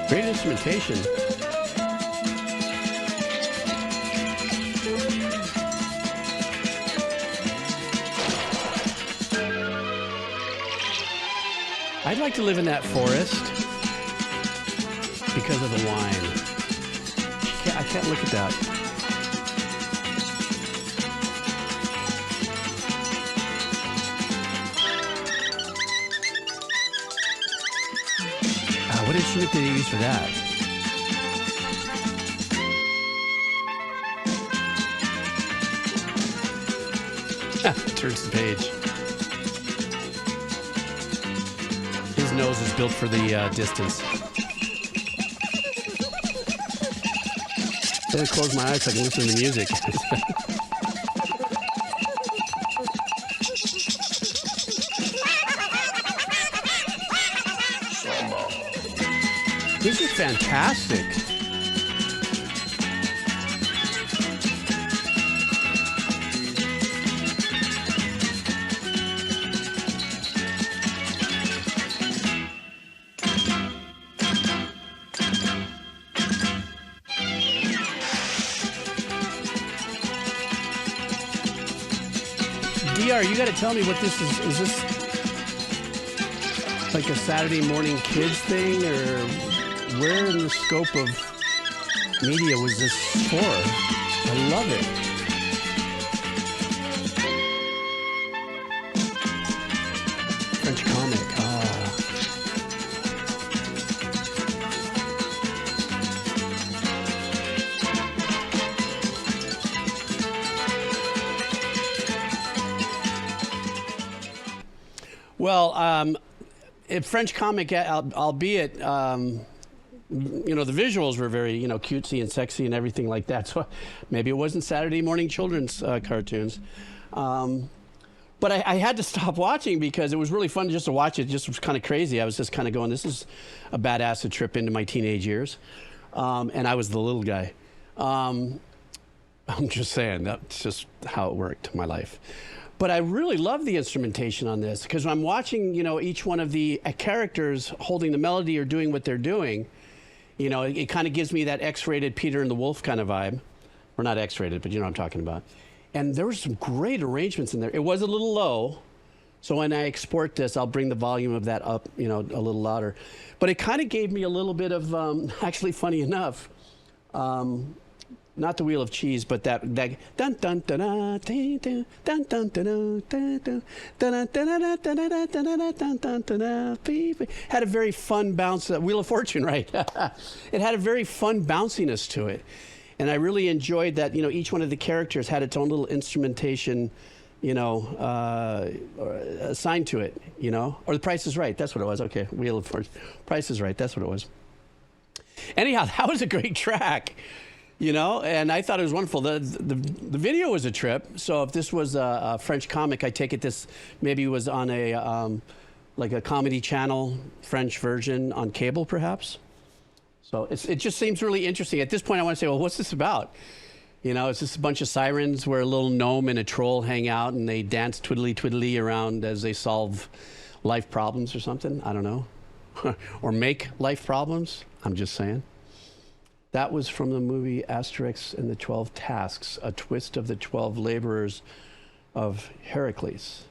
Great instrumentation. I'd like to live in that forest because of the wine. I can't look at that. What instrument did he use for that? Turns the page. His nose is built for the distance. I'm gonna close my eyes so I can listen to the music. This is fantastic. DR, you got to tell me what this is. Is this like a Saturday morning kids thing, or where in the scope of media was this for? I love it. French comic. Well, French comic, albeit, you know, the visuals were very, you know, cutesy and sexy and everything like that. So maybe it wasn't Saturday morning children's cartoons. But I had to stop watching because it was really fun just to watch it. It just was kind of crazy. I was just kind of going, this is a bad acid trip into my teenage years. And I was the little guy. I'm just saying, that's just how it worked, my life. But I really love the instrumentation on this because when I'm watching, you know, each one of the characters holding the melody or doing what they're doing, you know, it kind of gives me that X-rated Peter and the Wolf kind of vibe. Or not X-rated, but you know what I'm talking about. And there were some great arrangements in there. It was a little low, so when I export this, I'll bring the volume of that up, you know, a little louder. But it kind of gave me a little bit of, actually funny enough, not the Wheel of Cheese, but that dun dun dun dun dun dun dun dun dun dun dun dun had a very fun bounce. Wheel of Fortune, right? It had a very fun bounciness to it, and I really enjoyed that. You know, each one of the characters had its own little instrumentation, you know, assigned to it. You know, or The Price is Right. That's what it was. Okay, Wheel of Fortune. Price is Right. That's what it was. Anyhow, that was a great track. You know, and I thought it was wonderful. The video was a trip. So if this was a French comic, I take it this maybe was on a like a comedy channel French version on cable, perhaps. So it just seems really interesting. At this point, I want to say, well, what's this about? You know, it's just a bunch of sirens where a little gnome and a troll hang out and they dance twiddly twiddly around as they solve life problems or something. I don't know. or make life problems. I'm just saying. That was from the movie Asterix and the 12 Tasks, a twist of the 12 laborers of Heracles.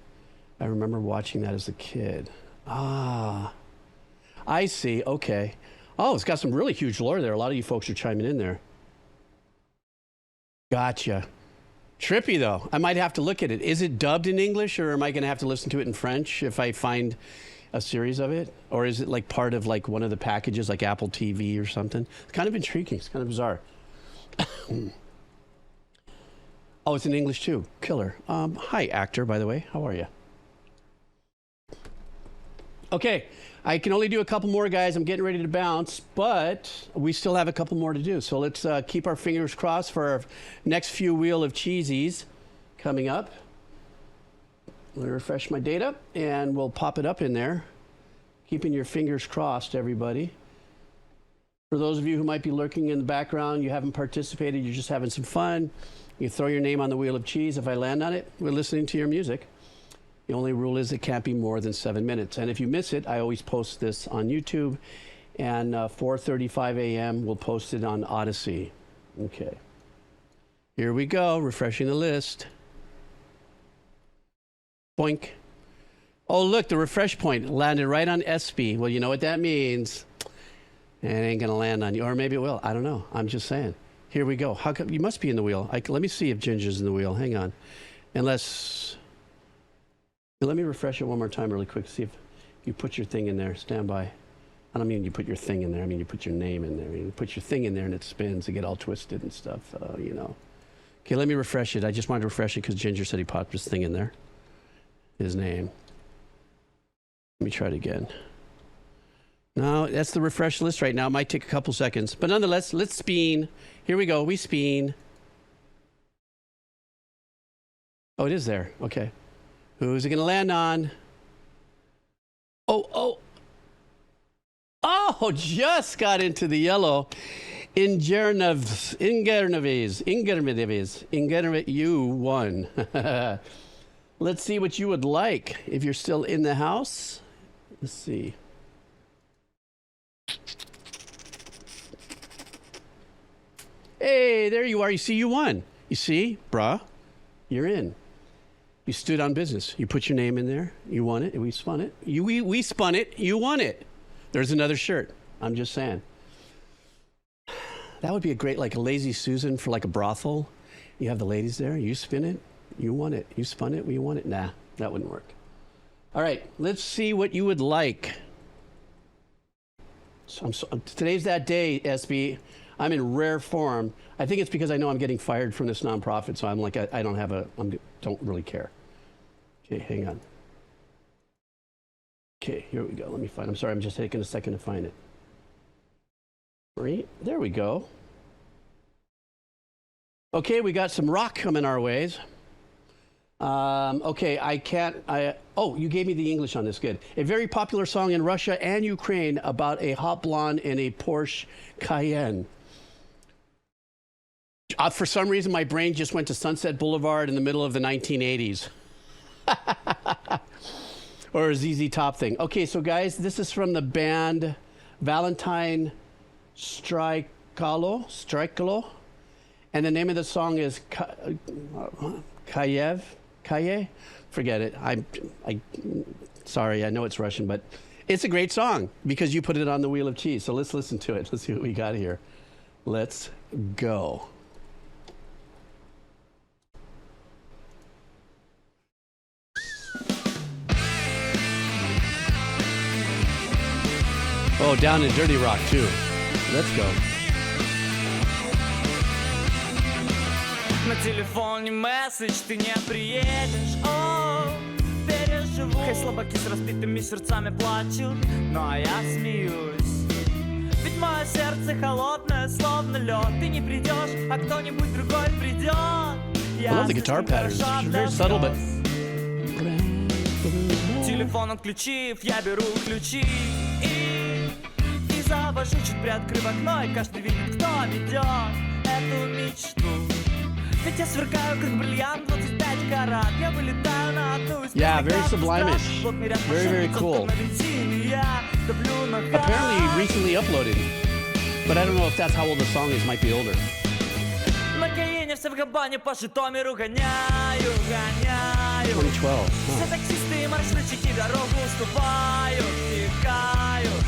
I remember watching that as a kid. Ah, I see. Okay. Oh, it's got some really huge lore there. A lot of you folks are chiming in there. Gotcha. Trippy, though. I might have to look at it. Is it dubbed in English, or am I going to have to listen to it in French if I find a series of it? Or is it like part of like one of the packages, like Apple TV or something? It's kind of intriguing. It's kind of bizarre. Oh, it's in English too. Killer. Hi, actor, by the way. How are you? Okay, I can only do a couple more, guys. I'm getting ready to bounce, but we still have a couple more to do. So let's keep our fingers crossed for our next few Wheel of Cheesies coming up. Let me refresh my data, and we'll pop it up in there. Keeping your fingers crossed, everybody. For those of you who might be lurking in the background, you haven't participated, you're just having some fun. You throw your name on the Wheel of Cheese. If I land on it, we're listening to your music. The only rule is it can't be more than 7 minutes. And if you miss it, I always post this on YouTube. And 4:35 a.m., we'll post it on Odyssey. Okay. Here we go, refreshing the list. Boink. Oh, look, the refresh point landed right on SB. Well, you know what that means. It ain't going to land on you. Or maybe it will. I don't know. I'm just saying. Here we go. How come you must be in the wheel? Let me see if Ginger's in the wheel. Hang on. Unless... Let me refresh it one more time really quick. See if you put your thing in there. Stand by. I don't mean you put your thing in there. I mean you put your name in there. You put your thing in there and it spins and get all twisted and stuff, you know. Okay, let me refresh it. I just wanted to refresh it because Ginger said he popped his thing in there. His name. Let me try it again. No, that's the refresh list right now. It might take a couple seconds. But nonetheless, let's spin. Here we go. We spin. Oh, it is there. Okay. Who's it going to land on? Oh, just got into the yellow. Ingernaves, you won. Let's see what you would like if you're still in the house. Let's see. Hey, there you are. You see, you won. You see, brah, you're in. You stood on business. You put your name in there. You won it. We spun it. We spun it. You won it. There's another shirt. I'm just saying. That would be a great, like a Lazy Susan for like a brothel. You have the ladies there. You spin it. You won it. You spun it. You won it. Nah, that wouldn't work. All right. Let's see what you would like. So today's that day, SB. I'm in rare form. I think it's because I know I'm getting fired from this nonprofit, so I'm like, I don't have don't really care. Okay, hang on. Okay, here we go. Let me find. I'm sorry, I'm just taking a second to find it. Right, there we go. Okay, we got some rock coming our ways. Okay, oh, you gave me the English on this, good. A very popular song in Russia and Ukraine about a hot blonde in a Porsche Cayenne. For some reason, my brain just went to Sunset Boulevard in the middle of the 1980s. Or a ZZ Top thing. Okay, so guys, this is from the band Valentine Strykalo. And the name of the song is Kayenne? Forget it. Sorry, I know it's Russian, but it's a great song because you put it on the Wheel of Cheese. So let's listen to it. Let's see what we got here. Let's go. Oh, down in Dirty Rock, too. Let's go. На телефоне месседж, ты не приедешь, о, переживу. Хай слабаки с разбитыми сердцами плачут, но я смеюсь. Ведь мое сердце холодное, словно лед. Ты не придешь, а кто-нибудь другой придет. I love the guitar patterns. It's very subtle, but... Телефон отключив, я беру ключи и завожу, чуть приоткрыв окно, и каждый видит, кто ведет эту мечту. Ведь я сверкаю, как бриллиант, 25 карат. Я вылетаю на одну из Yeah, very sublime-ish. Very, very cool. Apparently recently uploaded. But I don't know if that's how old the song is. Might be older. На Кайене все в кабане по Житомиру гоняю, гоняю. 2012. Все таксисты и маршрутчики дорогу уступают, текают.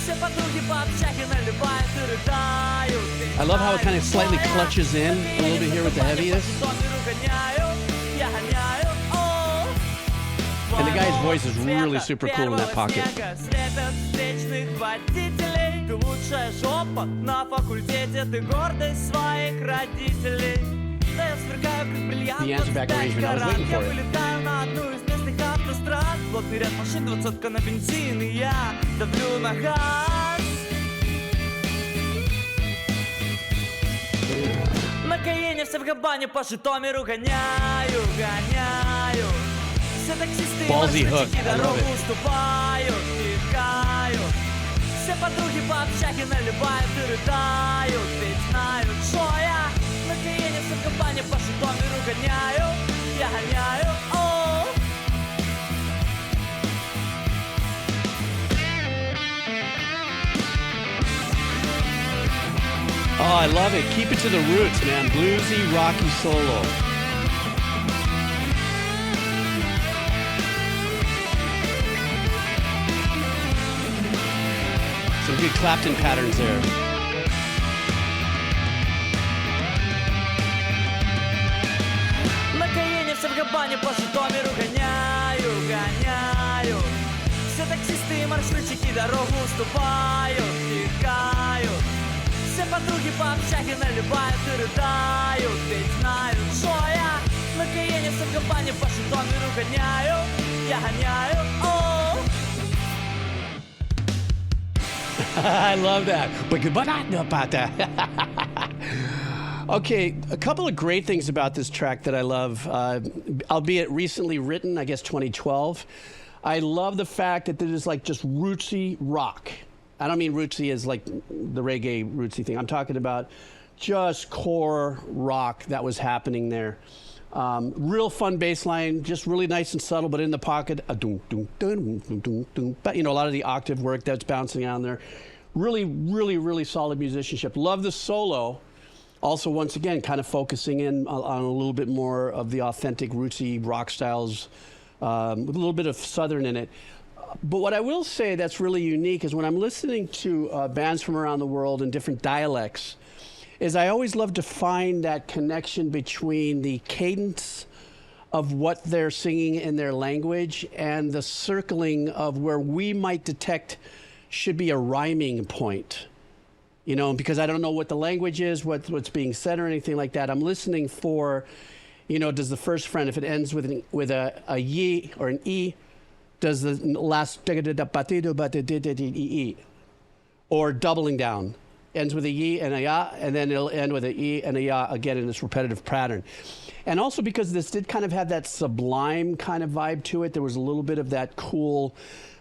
Все подруги по общаге наливают и рыдают. I love how it kind of slightly clutches in a little bit here with the heaviness. And the guy's voice is really super cool in that pocket. Ты лучшая жопа на факультете, ты гордость своих родителей. Да я сверкаю как бриллиант, The answer back arrangement, I was waiting for я it. вылетаю на одну из местных автострад. Плотный ряд машин, 20-ка на бензин, и я давлю на газ. На Кайене все в кабане по Житомиру гоняю, гоняю. Все таксисты и Ballsy hook. маршрутчики I love дорогу it. уступают, текают. Все подруги по общаге наливают и рыдают, ведь знают, что я на Кайене все в кабане по Житомиру гоняю, я гоняю, о. Oh, I love it. Keep it to the roots, man. Bluesy, rocky solo. Some good Clapton patterns there. На Кайене все в кабане по Житомиру гоняю, гоняю. Все таксисты и маршрутчики дорогу уступают, текают. Все подруги по общаге наливают и рыдают, ведь знают, что я на Кайене все в кабане по Житомиру гоняю, я гоняю, о. I love that. Okay, a couple of great things about this track that I love, albeit recently written, I guess 2012. I love the fact that this is like just rootsy rock. I don't mean rootsy as like the reggae rootsy thing. I'm talking about just core rock that was happening there. Real fun bass line, just really nice and subtle, but in the pocket. But, you know, a lot of the octave work that's bouncing on there. Really, really, really solid musicianship. Love the solo. Also, once again, kind of focusing in on a little bit more of the authentic rootsy rock styles with a little bit of southern in it. But what I will say that's really unique is when I'm listening to bands from around the world in different dialects, is I always love to find that connection between the cadence of what they're singing in their language and the circling of where we might detect should be a rhyming point. You know, because I don't know what the language is, what's being said or anything like that. I'm listening for, you know, does the first friend, if it ends with a ye or an e, does the last or doubling down ends with a ye and a ya, and then it'll end with a e and a ya again in this repetitive pattern. And also because this did kind of have that sublime kind of vibe to it, there was a little bit of that cool,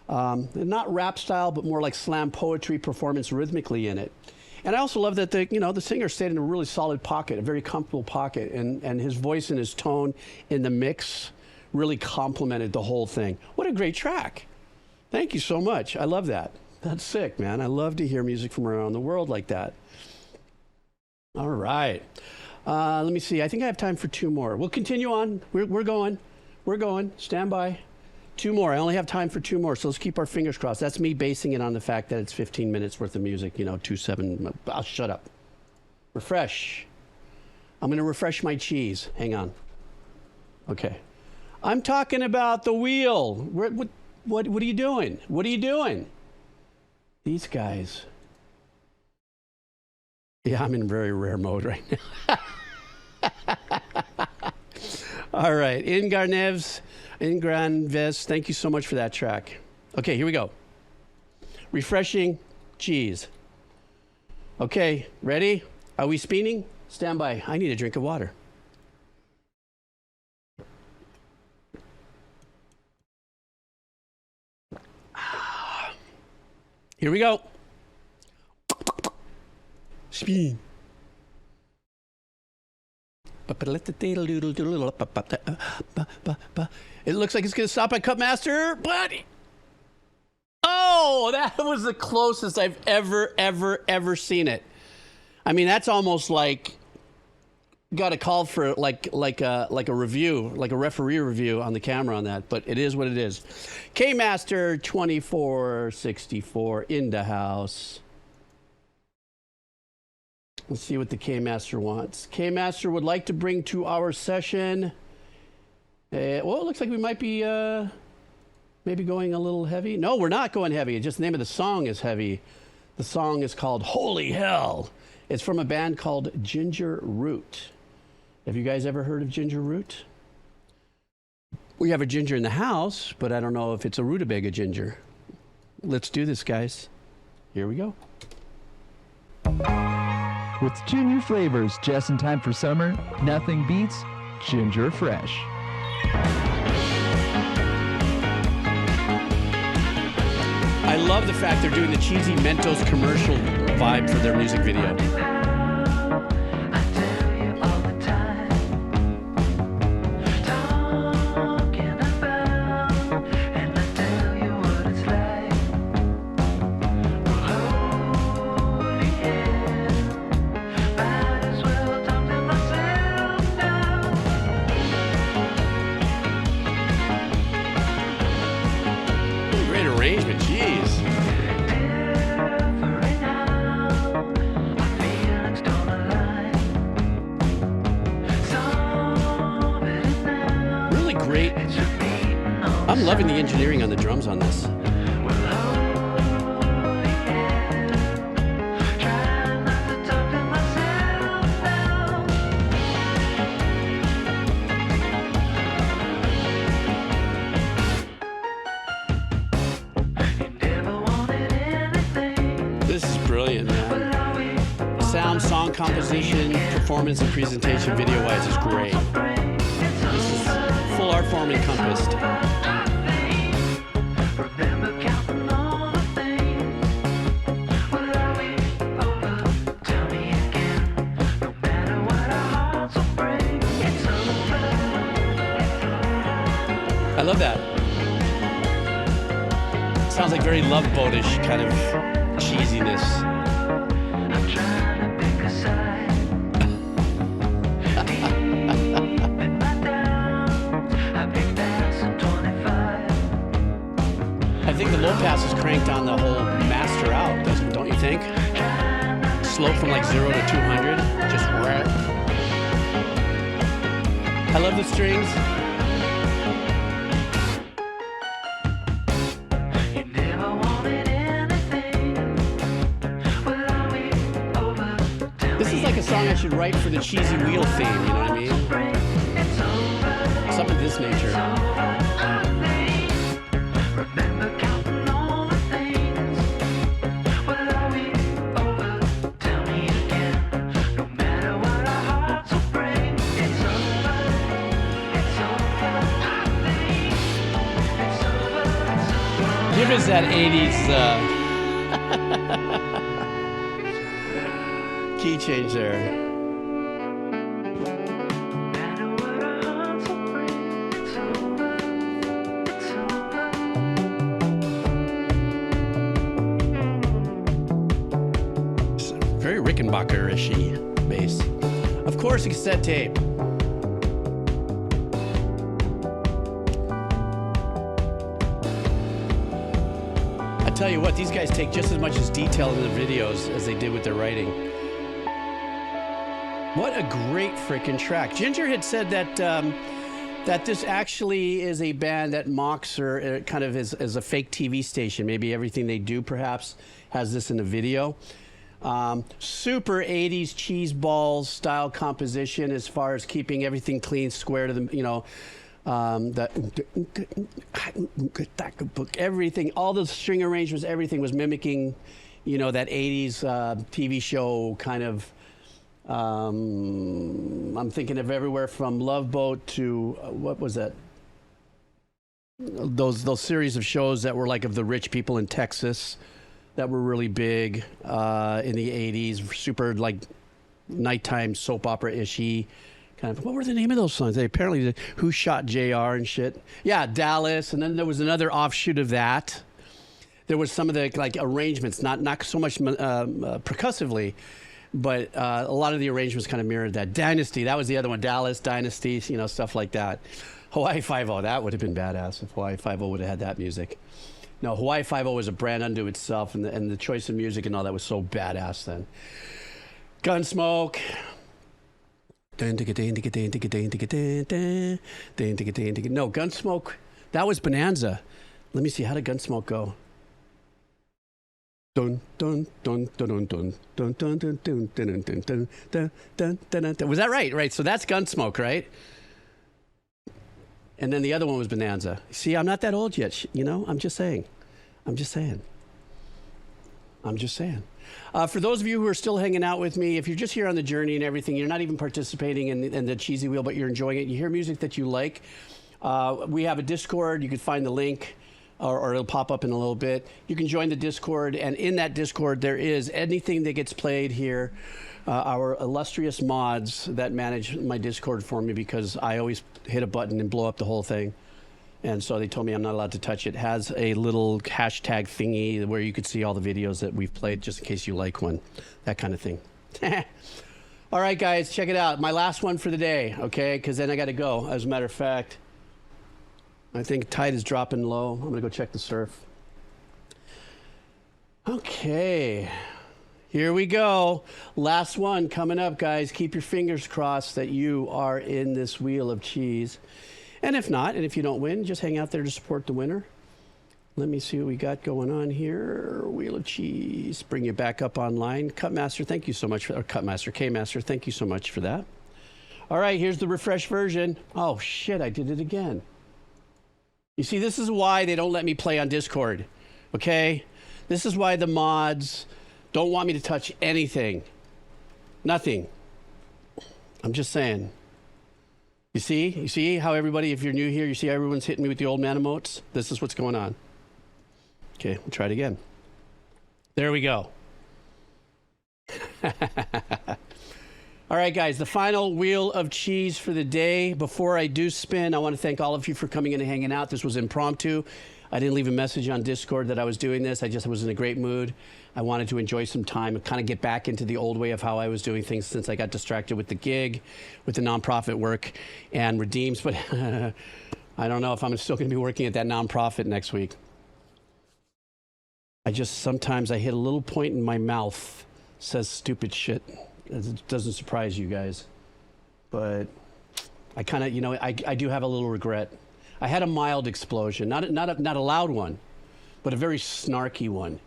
not rap style, but more like slam poetry performance rhythmically in it. And I also love that the singer stayed in a really solid pocket, a very comfortable pocket, and his voice and his tone in the mix really complemented the whole thing. What a great track. Thank you so much. I love that. That's sick, man. I love to hear music from around the world like that. All right. Let me see. I think I have time for two more. We'll continue on. We're going. We're going. Stand by. Two more. I only have time for two more, so let's keep our fingers crossed. That's me basing it on the fact that it's 15 minutes worth of music, 2/7. I'll shut up. Refresh. I'm going to refresh my cheese. Hang on. Okay. I'm talking about the wheel. What are you doing? What are you doing? These guys. Yeah, I'm in very rare mode right now. All right. Ingarnevs, thank you so much for that track. Okay, here we go. Refreshing cheese. Okay, ready? Are we spinning? Stand by. I need a drink of water. Here we go. Spin. It looks like it's going to stop at Cutmaster, but... Oh, Oh, that was the closest I've ever seen it. I mean, that's almost like got a call for like a review, like a referee review on the camera on that, but it is what it is. K-Master 2464 in the house. Let's see what the K-Master wants. K-Master would like to bring to our session. Well, it looks like we might be maybe going a little heavy. No, we're not going heavy. It's just the name of the song is heavy. The song is called Holy Hell. It's from a band called Ginger Root. Have you guys ever heard of Ginger Root? We have a ginger in the house, but I don't know if it's a rutabaga ginger. Let's do this, guys. Here we go. With 2 new flavors just in time for summer, nothing beats Ginger Fresh. I love the fact they're doing the cheesy Mentos commercial vibe for their music video. I'm loving the engineering on the drums on this. This is brilliant, man. Sound, song composition, performance, and presentation video-wise is great. This is full art form encompassed. I love that. Sounds like very Love Boat-ish kind of cheesiness. I think the low pass is cranked on the whole master out, don't you think? Slow from like 0 to 200, just right. I love the strings. A song I should write for the cheesy wheel theme, you know what I mean? Something of this nature. Give us that 80s key change there. Very Rickenbacker-ish-y bass. Of course, a cassette tape. I tell you what, these guys take just as much as detail in the videos as they did with their writing. What a great freaking track. Ginger had said that that this actually is a band that mocks her kind of as a fake TV station. Maybe everything they do perhaps has this in the video. Super 80s cheese balls style composition as far as keeping everything clean, square to the, you know, everything, all the string arrangements, everything was mimicking, you know, that 80s TV show kind of. I'm thinking of everywhere from Love Boat to what was that? Those series of shows that were like of the rich people in Texas that were really big in the 80s, super like nighttime soap opera-ishy kind of. What were the name of those songs? They apparently did Who Shot JR and shit. Yeah, Dallas, and then there was another offshoot of that there was some of the like arrangements, not so much percussively, but a lot of the arrangements kind of mirrored that. Dynasty, that was the other one. Dallas, Dynasty, you know, stuff like that. Hawaii Five-0, that would have been badass if Hawaii Five-0 would have had that music. No, Hawaii Five-0 was a brand unto itself, and the choice of music and all that was so badass then. Gunsmoke. No, Gunsmoke, that was Bonanza. Let me see, how did Gunsmoke go? Dun dun dun dun dun dun dun dun dun dun dun dun dun dun dun dun. Was that right? Right. So that's Gunsmoke, right? And then the other one was Bonanza. See, I'm not that old yet. You know, I'm just saying. For those of you who are still hanging out with me, if you're just here on the journey and everything, you're not even participating in the cheesy wheel, but you're enjoying it. You hear music that you like. We have a Discord. You can find the link. Or it'll pop up in a little bit. You can join the Discord, and in that Discord, there is anything that gets played here. Our illustrious mods that manage my Discord for me, because I always hit a button and blow up the whole thing. And so they told me I'm not allowed to touch it. It has a little hashtag thingy where you could see all the videos that we've played, just in case you like one. That kind of thing. All right, guys, check it out. My last one for the day, okay? Because then I got to go, as a matter of fact. I think tide is dropping low. I'm going to go check the surf. Okay. Here we go. Last one coming up, guys. Keep your fingers crossed that you are in this wheel of cheese. And if not, and if you don't win, just hang out there to support the winner. Let me see what we got going on here. Wheel of cheese. Bring you back up online. Cutmaster, thank you so much for, or Cutmaster, K-Master, thank you so much for that. All right, here's the refresh version. Oh, shit, I did it again. You see, this is why they don't let me play on Discord, okay? This is why the mods don't want me to touch anything. Nothing. I'm just saying. You see how everybody, if you're new here, you see how everyone's hitting me with the old man emotes? This is what's going on. Okay, we'll try it again. There we go. All right, guys, the final wheel of cheese for the day. Before I do spin, I want to thank all of you for coming in and hanging out. This was impromptu. I didn't leave a message on Discord that I was doing this. I just was in a great mood. I wanted to enjoy some time and kind of get back into the old way of how I was doing things since I got distracted with the gig, with the nonprofit work, and Redeems. But I don't know if I'm still going to be working at that nonprofit next week. Sometimes I hit a little point in my mouth, says stupid shit. It doesn't surprise you guys, but I kind of, I do have a little regret. I had a mild explosion, not a loud one, but a very snarky one,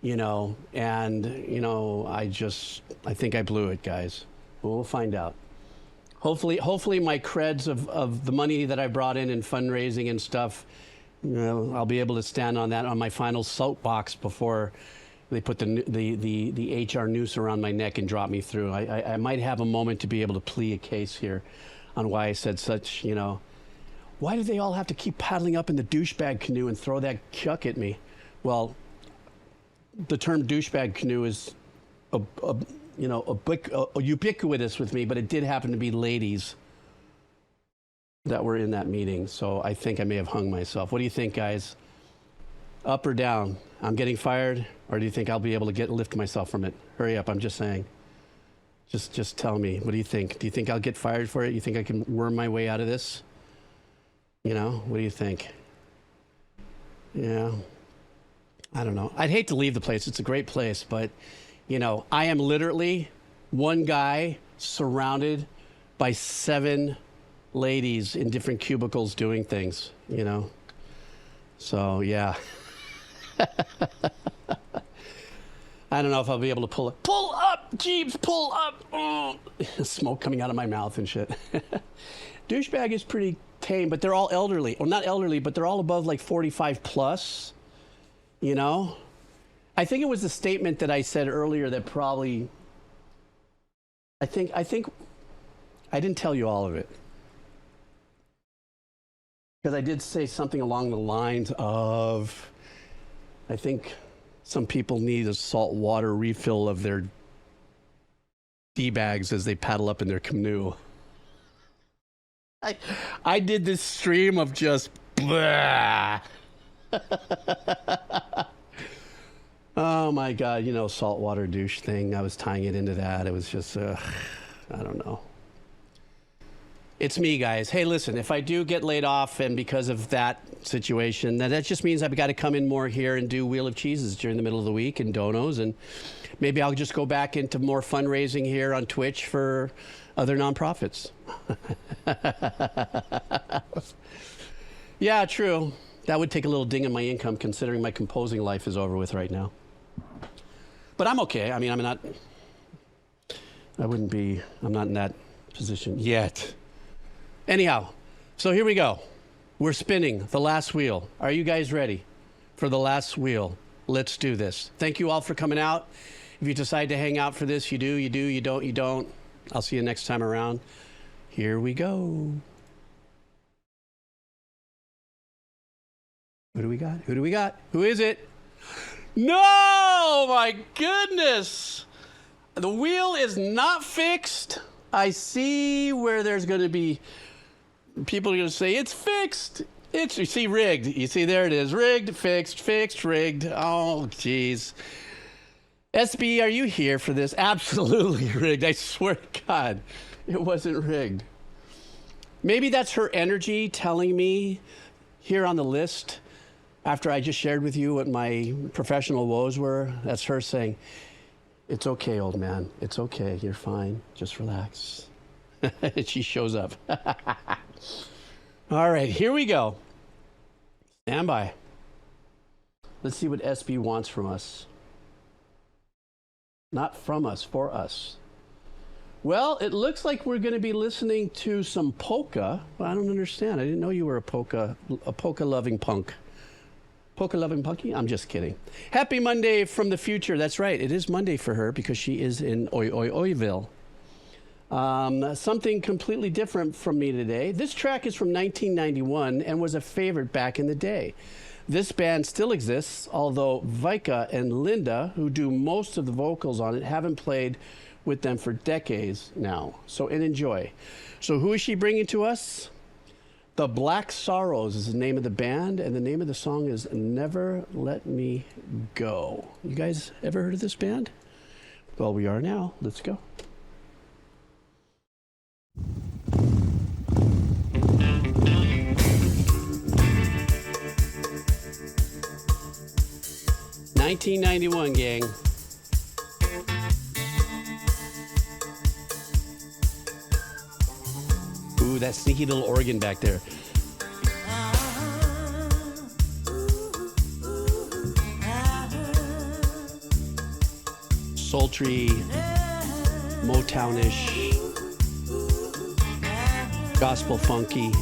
and, I think I blew it, guys. But we'll find out. Hopefully my creds of the money that I brought in fundraising and stuff, I'll be able to stand on that on my final soapbox before they put the HR noose around my neck and drop me through. I might have a moment to be able to plead a case here on why I said such, why do they all have to keep paddling up in the douchebag canoe and throw that chuck at me? Well, the term douchebag canoe is ubiquitous with me, but it did happen to be ladies that were in that meeting. So I think I may have hung myself. What do you think, guys? Up or down? I'm getting fired, or do you think I'll be able to lift myself from it? Hurry up, I'm just saying. Just tell me. What do you think? Do you think I'll get fired for it? You think I can worm my way out of this? What do you think? Yeah. I don't know. I'd hate to leave the place. It's a great place, but, I am literally one guy surrounded by 7 ladies in different cubicles doing things, So, yeah. I don't know if I'll be able to pull it. Pull up, Jeeps, pull up. Oh. Smoke coming out of my mouth and shit. Douchebag is pretty tame, but they're all elderly. Well, not elderly, but they're all above like 45 plus, I think it was the statement that I said earlier that probably, I think I didn't tell you all of it. Because I did say something along the lines of, I think some people need a salt water refill of their D-bags as they paddle up in their canoe. I did this stream of just blah. Oh my God, you know, saltwater douche thing. I was tying it into that. It was just, I don't know. It's me, guys. Hey, listen, if I do get laid off and because of that situation, that just means I've got to come in more here and do Wheel of Cheeses during the middle of the week and donos. And maybe I'll just go back into more fundraising here on Twitch for other nonprofits. Yeah, true. That would take a little ding in my income considering my composing life is over with right now. But I'm okay. I mean, I'm not in that position yet. Anyhow, so here we go. We're spinning the last wheel. Are you guys ready for the last wheel? Let's do this. Thank you all for coming out. If you decide to hang out for this, you do, you don't. I'll see you next time around. Here we go. Who do we got? Who is it? No, my goodness. The wheel is not fixed. I see where there's going to be people are going to say, it's fixed. You see, rigged. You see, there it is. Rigged, fixed, rigged. Oh, geez. SB, are you here for this? Absolutely rigged. I swear to God, it wasn't rigged. Maybe that's her energy telling me here on the list, after I just shared with you what my professional woes were, that's her saying, it's okay, old man. It's okay. You're fine. Just relax. She shows up. All right, here we go. Stand by. Let's see what SB wants from us. Not from us, for us. Well, it looks like we're going to be listening to some polka. Well, I don't understand. I didn't know you were a polka-loving punk. Polka-loving punky? I'm just kidding. Happy Monday from the future. That's right. It is Monday for her because she is in Oiville. Something completely different from me today. This track is from 1991 and was a favorite back in the day. This band still exists, although Vika and Linda, who do most of the vocals on it, haven't played with them for decades now. So enjoy. So who is she bringing to us? The Black Sorrows is the name of the band, and the name of the song is Never Let Me Go. You guys ever heard of this band? Well, we are now. Let's go. $1991, gang. Ooh, that sneaky little organ back there. Sultry, Motownish, gospel funky.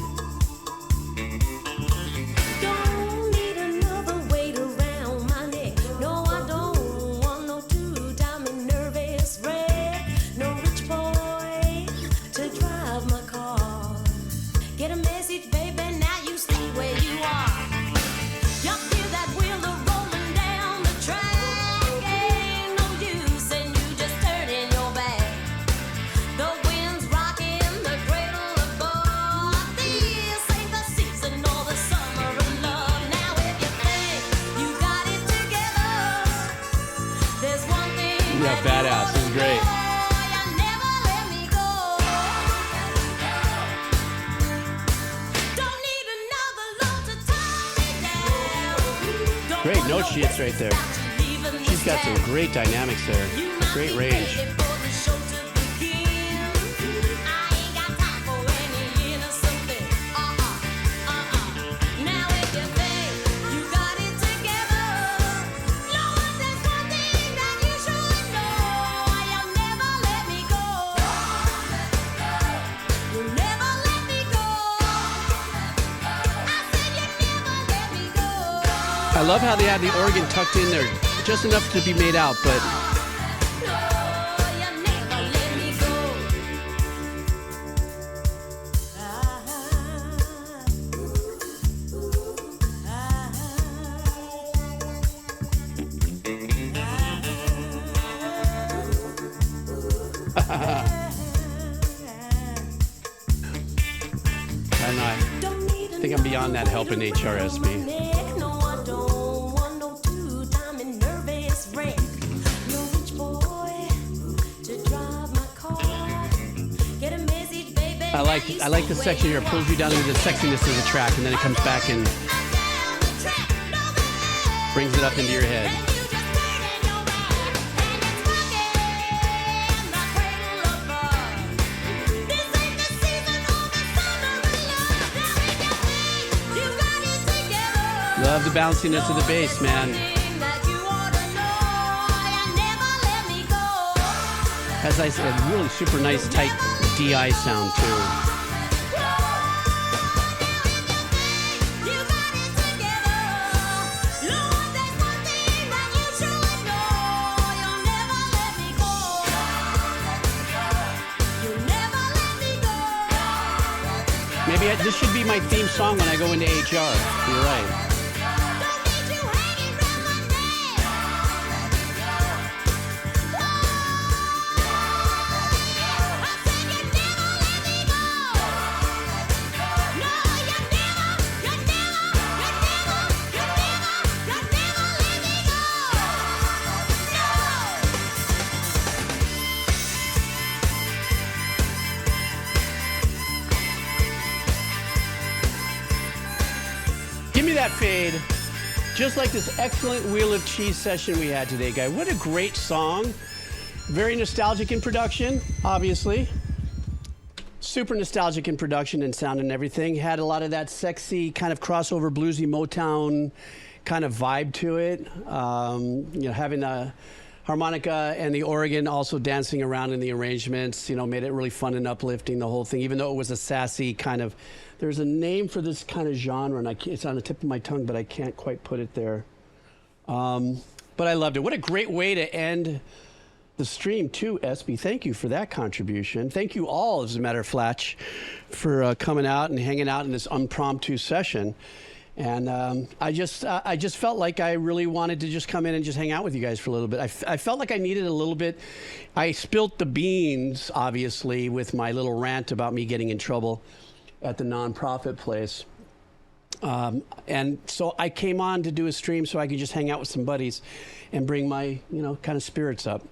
Badass. This is great. Great note she hits right there. She's got some great dynamics there. Great range. I love how they had the organ tucked in there, just enough to be made out, but I think I'm beyond that helping HRSB. I like the section here. It pulls you down into the sexiness of the track, and then it comes back and brings it up into your head. Love the bounciness of the bass, man. As I said, really super nice, tight DI sound, too. Maybe this should be my theme song when I go into HR. You're right. That fade, just like this excellent Wheel of Cheese session we had today, guy. What a great song. Very nostalgic in production, obviously. Super nostalgic in production and sound and everything. Had a lot of that sexy kind of crossover bluesy Motown kind of vibe to it. You know, having the harmonica and the organ also dancing around in the arrangements, you know, made it really fun and uplifting, the whole thing, even though it was a sassy kind of, there's a name for this kind of genre, and it's on the tip of my tongue, but I can't quite put it there. But I loved it. What a great way to end the stream, too, SB. Thank you for that contribution. Thank you all, as a matter of fact, for coming out and hanging out in this impromptu session. And I just felt like I really wanted to just come in and just hang out with you guys for a little bit. I felt like I needed a little bit. I spilt the beans, obviously, with my little rant about me getting in trouble at the nonprofit place. And so I came on to do a stream so I could just hang out with some buddies and bring my, you know, kind of spirits up.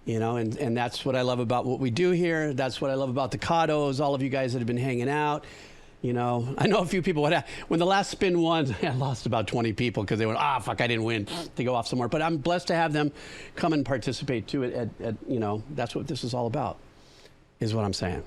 You know, and that's what I love about what we do here. That's what I love about the Kados, all of you guys that have been hanging out. You know, I know a few people, when the last spin won, I lost about 20 people because they went, fuck, I didn't win, to go off somewhere. But I'm blessed to have them come and participate to it. You know, that's what this is all about, is what I'm saying.